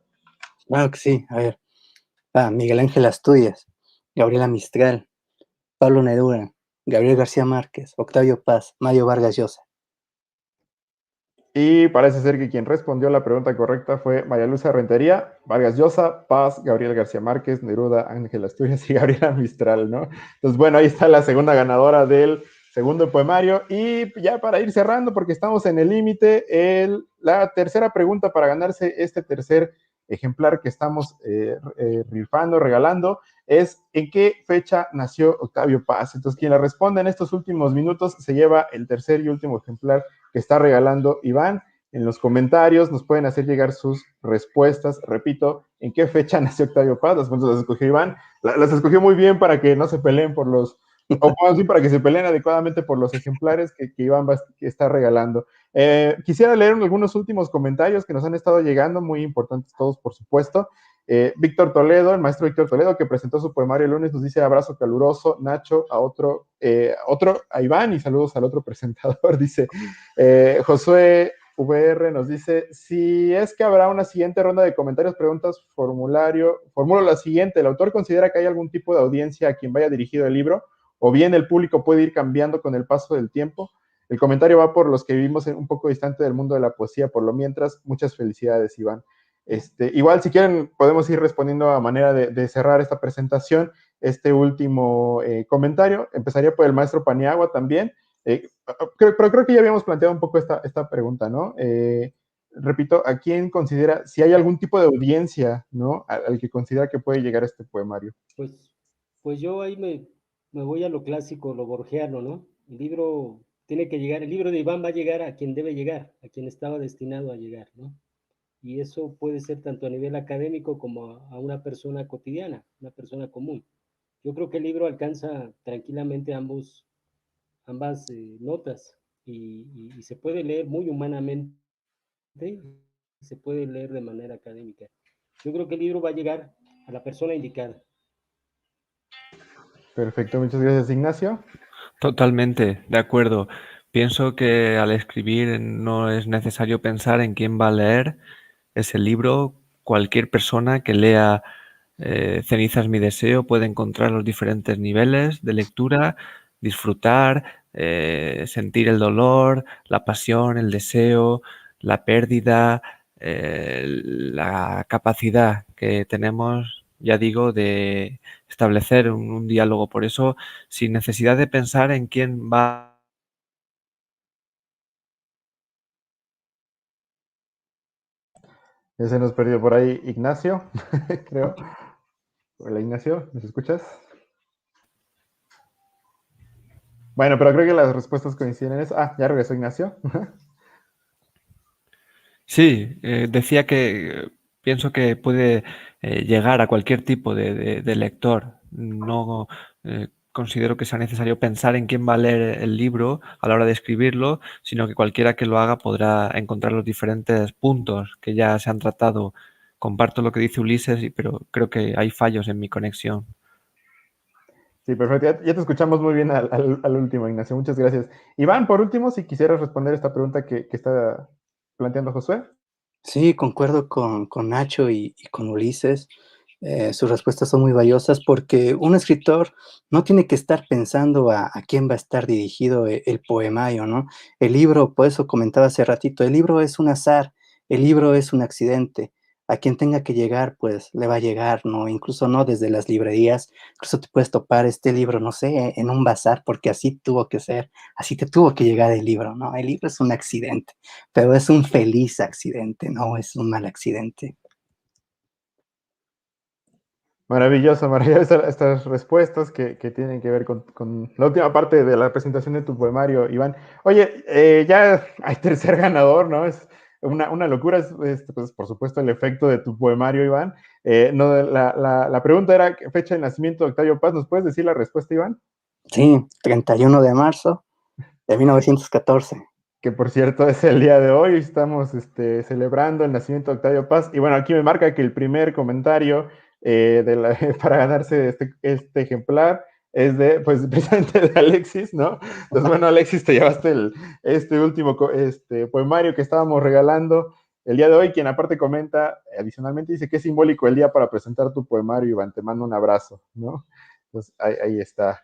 Claro que sí, a ver. Miguel Ángel Asturias, Gabriela Mistral, Pablo Neruda, Gabriel García Márquez, Octavio Paz, Mario Vargas Llosa. Y parece ser que quien respondió la pregunta correcta fue María Luisa Rentería, Vargas Llosa, Paz, Gabriel García Márquez, Neruda, Ángel Asturias y Gabriela Mistral, ¿no? Entonces, bueno, ahí está la segunda ganadora del segundo poemario. Y ya para ir cerrando, porque estamos en el límite, la tercera pregunta para ganarse este tercer ejemplar que estamos rifando, regalando, es ¿en qué fecha nació Octavio Paz? Entonces, quien la responda en estos últimos minutos se lleva el tercer y último ejemplar que está regalando Iván. En los comentarios nos pueden hacer llegar sus respuestas. Repito, ¿en qué fecha nació Octavio Paz? Las preguntas las escogió Iván. Las escogió muy bien para que no se peleen por los, o sí, para que se peleen adecuadamente por los ejemplares que Iván que está regalando. Quisiera leer algunos últimos comentarios que nos han estado llegando, muy importantes todos, por supuesto. Víctor Toledo, el maestro Víctor Toledo, que presentó su poemario el lunes, nos dice abrazo caluroso, Nacho, a Iván y saludos al otro presentador, dice Josué VR nos dice, si es que habrá una siguiente ronda de comentarios, preguntas, formulo la siguiente, ¿el autor considera que hay algún tipo de audiencia a quien vaya dirigido el libro? ¿O bien el público puede ir cambiando con el paso del tiempo? El comentario va por los que vivimos un poco distante del mundo de la poesía, por lo mientras, muchas felicidades, Iván. Igual, si quieren, podemos ir respondiendo a manera de cerrar esta presentación. Este último comentario, empezaría por el maestro Paniagua también. Pero creo que ya habíamos planteado un poco esta pregunta, ¿no? Repito, ¿a quién considera, si hay algún tipo de audiencia, ¿no? Al que considera que puede llegar este poemario? Pues yo ahí me voy a lo clásico, lo borgiano, ¿no? El libro tiene que llegar, el libro de Iván va a llegar a quien debe llegar, a quien estaba destinado a llegar, ¿no? Y eso puede ser tanto a nivel académico como a una persona cotidiana, una persona común. Yo creo que el libro alcanza tranquilamente ambas notas y se puede leer muy humanamente y se puede leer de manera académica. Yo creo que el libro va a llegar a la persona indicada. Perfecto, muchas gracias, Ignacio. Totalmente, de acuerdo. Pienso que al escribir no es necesario pensar en quién va a leer ese libro. Cualquier persona que lea Cenizas mi deseo puede encontrar los diferentes niveles de lectura, disfrutar, sentir el dolor, la pasión, el deseo, la pérdida, la capacidad que tenemos, ya digo, de establecer un diálogo. Por eso, sin necesidad de pensar en quién va. Ya se nos perdió por ahí Ignacio, creo. Hola, Ignacio, ¿nos escuchas? Bueno, pero creo que las respuestas coinciden en eso. Ya regresó Ignacio. Sí, decía que pienso que puede llegar a cualquier tipo de lector, No considero que sea necesario pensar en quién va a leer el libro a la hora de escribirlo, sino que cualquiera que lo haga podrá encontrar los diferentes puntos que ya se han tratado. Comparto lo que dice Ulises, pero creo que hay fallos en mi conexión. Sí, perfecto. Ya te escuchamos muy bien al último, Ignacio. Muchas gracias. Iván, por último, si quisieras responder esta pregunta que está planteando Josué. Sí, concuerdo con Nacho y con Ulises. Sus respuestas son muy valiosas porque un escritor no tiene que estar pensando a quién va a estar dirigido el poemario, ¿no? El libro, por eso comentaba hace ratito, el libro es un azar, el libro es un accidente. A quien tenga que llegar, pues le va a llegar, ¿no? Incluso no desde las librerías, incluso te puedes topar este libro, no sé, en un bazar, porque así tuvo que ser, así te tuvo que llegar el libro, ¿no? El libro es un accidente, pero es un feliz accidente, no es un mal accidente. Maravilloso, maravilloso estas respuestas que tienen que ver con la última parte de la presentación de tu poemario, Iván. Oye, ya hay tercer ganador, ¿no? Es una locura, pues, por supuesto, el efecto de tu poemario, Iván. No, la pregunta era fecha de nacimiento de Octavio Paz. ¿Nos puedes decir la respuesta, Iván? Sí, 31 de marzo de 1914. Que por cierto es el día de hoy, estamos celebrando el nacimiento de Octavio Paz. Y bueno, aquí me marca que el primer comentario para ganarse este ejemplar es de, pues precisamente de Alexis, ¿no? Entonces, bueno, Alexis, te llevaste este último poemario que estábamos regalando el día de hoy, quien aparte comenta, adicionalmente dice que es simbólico el día para presentar tu poemario, Iván, te mando un abrazo, ¿no? Entonces, ahí está.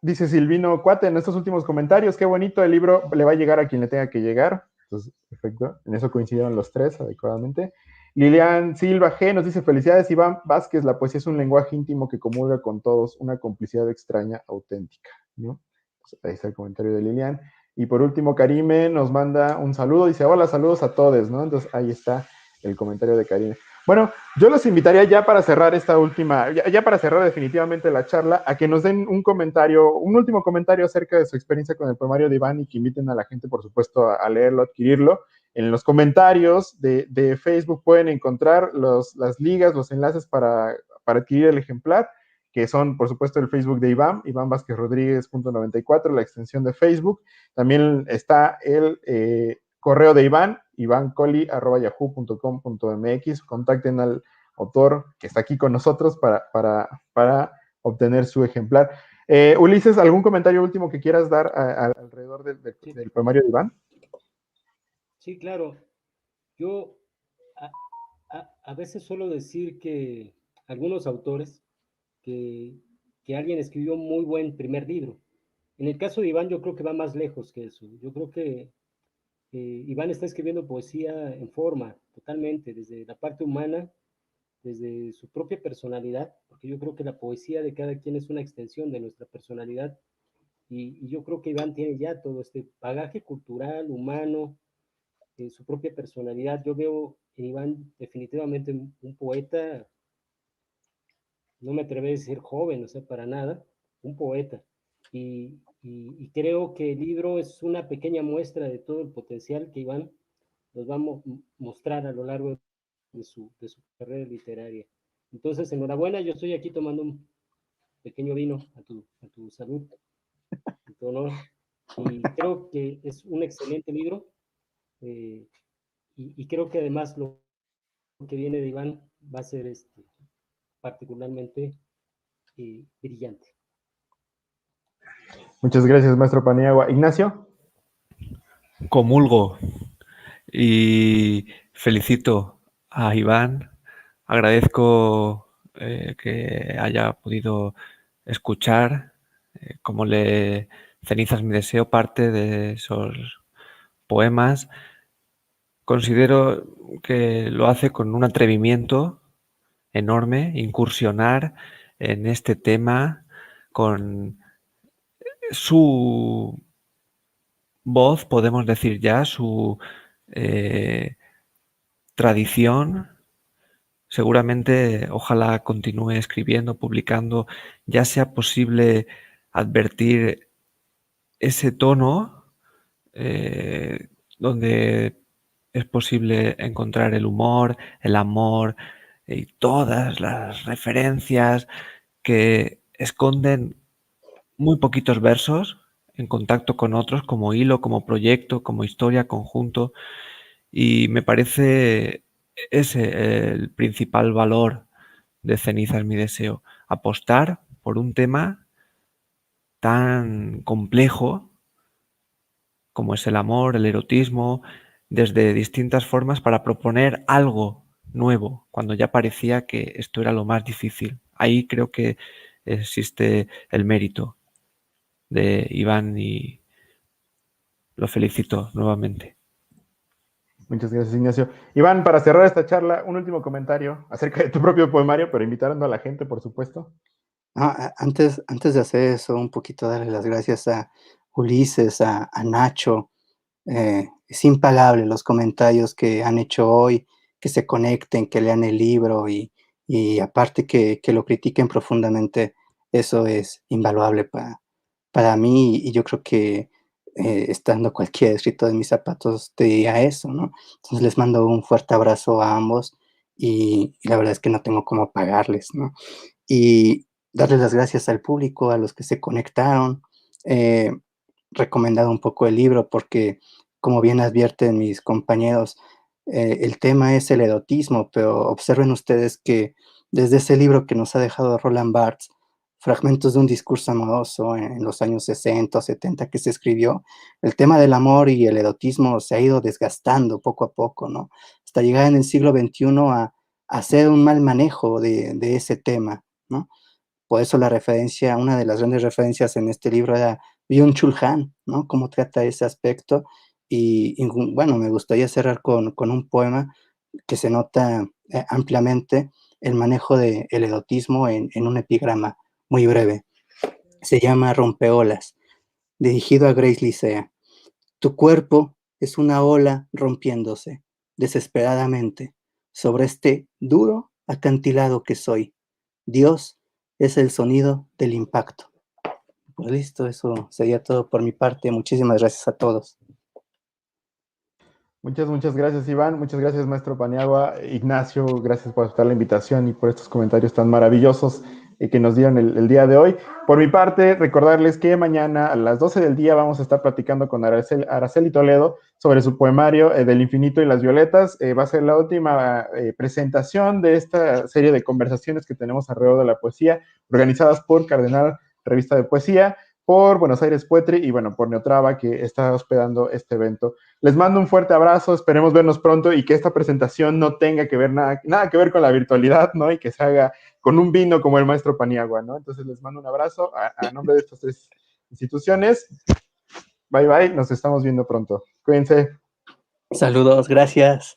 Dice Silvino Cuate en estos últimos comentarios, qué bonito, el libro le va a llegar a quien le tenga que llegar. Entonces, perfecto, en eso coincidieron los tres adecuadamente. Lilian Silva G nos dice, felicidades Iván Vázquez, la poesía es un lenguaje íntimo que comulga con todos, una complicidad extraña, auténtica, ¿no? Pues ahí está el comentario de Lilian. Y por último, Karime nos manda un saludo, dice, hola, saludos a todos, ¿no? Entonces ahí está el comentario de Karime. Bueno, yo los invitaría ya para cerrar esta última, ya para cerrar definitivamente la charla, a que nos den un comentario, un último comentario acerca de su experiencia con el poemario de Iván y que inviten a la gente, por supuesto, a leerlo, a adquirirlo. En los comentarios de Facebook pueden encontrar las ligas, los enlaces para adquirir el ejemplar, que son, por supuesto, el Facebook de Iván Vázquez Rodríguez.94, la extensión de Facebook. También está el correo de Iván, ivancoli@yahoo.com.mx. Contacten al autor que está aquí con nosotros para obtener su ejemplar. Ulises, ¿algún comentario último que quieras dar alrededor del poemario de Iván? Sí, claro. Yo a veces suelo decir que algunos autores, que, que alguien escribió un muy buen primer libro. En el caso de Iván, yo creo que va más lejos que eso. Yo creo que Iván está escribiendo poesía en forma, totalmente, desde la parte humana, desde su propia personalidad, porque yo creo que la poesía de cada quien es una extensión de nuestra personalidad. Y yo creo que Iván tiene ya todo este bagaje cultural, humano, su propia personalidad. Yo veo en Iván definitivamente un poeta, no me atrevo a decir joven, o sea, para nada, un poeta. Y creo que el libro es una pequeña muestra de todo el potencial que Iván nos va a mostrar a lo largo de su carrera literaria. Entonces, enhorabuena, yo estoy aquí tomando un pequeño vino a tu salud, en tu honor, y creo que es un excelente libro, eh, y creo que además lo que viene de Iván va a ser particularmente brillante. Muchas gracias, maestro Paniagua. Ignacio. Comulgo y felicito a Iván. Agradezco que haya podido escuchar, como le cenizas mi deseo, parte de esos poemas. Considero que lo hace con un atrevimiento enorme, incursionar en este tema con su voz, podemos decir ya, su tradición. Seguramente, ojalá continúe escribiendo, publicando, ya sea posible advertir ese tono donde es posible encontrar el humor, el amor, y todas las referencias que esconden muy poquitos versos en contacto con otros, como hilo, como proyecto, como historia, conjunto, y me parece ese el principal valor de Cenizas mi deseo, apostar por un tema tan complejo como es el amor, el erotismo, desde distintas formas para proponer algo nuevo, cuando ya parecía que esto era lo más difícil. Ahí creo que existe el mérito de Iván y lo felicito nuevamente. Muchas gracias, Ignacio. Iván, para cerrar esta charla, un último comentario acerca de tu propio poemario, pero invitando a la gente, por supuesto. Antes de hacer eso, un poquito darle las gracias a Ulises, a Nacho. Es impagable los comentarios que han hecho hoy, que se conecten, que lean el libro y aparte que lo critiquen profundamente. Eso es invaluable para mí y yo creo que estando cualquier escritor de mis zapatos te diría eso, ¿no? Entonces les mando un fuerte abrazo a ambos y la verdad es que no tengo cómo pagarles, ¿no? Y darles las gracias al público, a los que se conectaron, recomendado un poco el libro porque, como bien advierten mis compañeros, el tema es el erotismo, pero observen ustedes que desde ese libro que nos ha dejado Roland Barthes, Fragmentos de un discurso amoroso en los años 60 o 70 que se escribió, el tema del amor y el erotismo se ha ido desgastando poco a poco, ¿no? Hasta llegar en el siglo XXI a hacer un mal manejo de ese tema, ¿no? Por eso la referencia, una de las grandes referencias en este libro era Byung-Chul Han, ¿no? Cómo trata ese aspecto. Y bueno, me gustaría cerrar con un poema que se nota ampliamente el manejo del erotismo en un epigrama muy breve. Se llama Rompeolas, dirigido a Grace Licea. Tu cuerpo es una ola rompiéndose desesperadamente sobre este duro acantilado que soy. Dios es el sonido del impacto. Pues listo, eso sería todo por mi parte. Muchísimas gracias a todos. Muchas gracias, Iván. Muchas gracias, maestro Paniagua. Ignacio, gracias por aceptar la invitación y por estos comentarios tan maravillosos que nos dieron el día de hoy. Por mi parte, recordarles que mañana a las 12 del día vamos a estar platicando con Araceli Toledo sobre su poemario del infinito y las violetas. Va a ser la última presentación de esta serie de conversaciones que tenemos alrededor de la poesía, organizadas por Cardenal Revista de Poesía, por Buenos Aires Poetry y bueno, por Neotrava, que está hospedando este evento. Les mando un fuerte abrazo, esperemos vernos pronto y que esta presentación no tenga que ver nada que ver con la virtualidad, ¿no? Y que se haga con un vino como el maestro Paniagua, ¿no? Entonces les mando un abrazo a nombre de estas tres instituciones. Bye, bye, nos estamos viendo pronto. Cuídense. Saludos, gracias.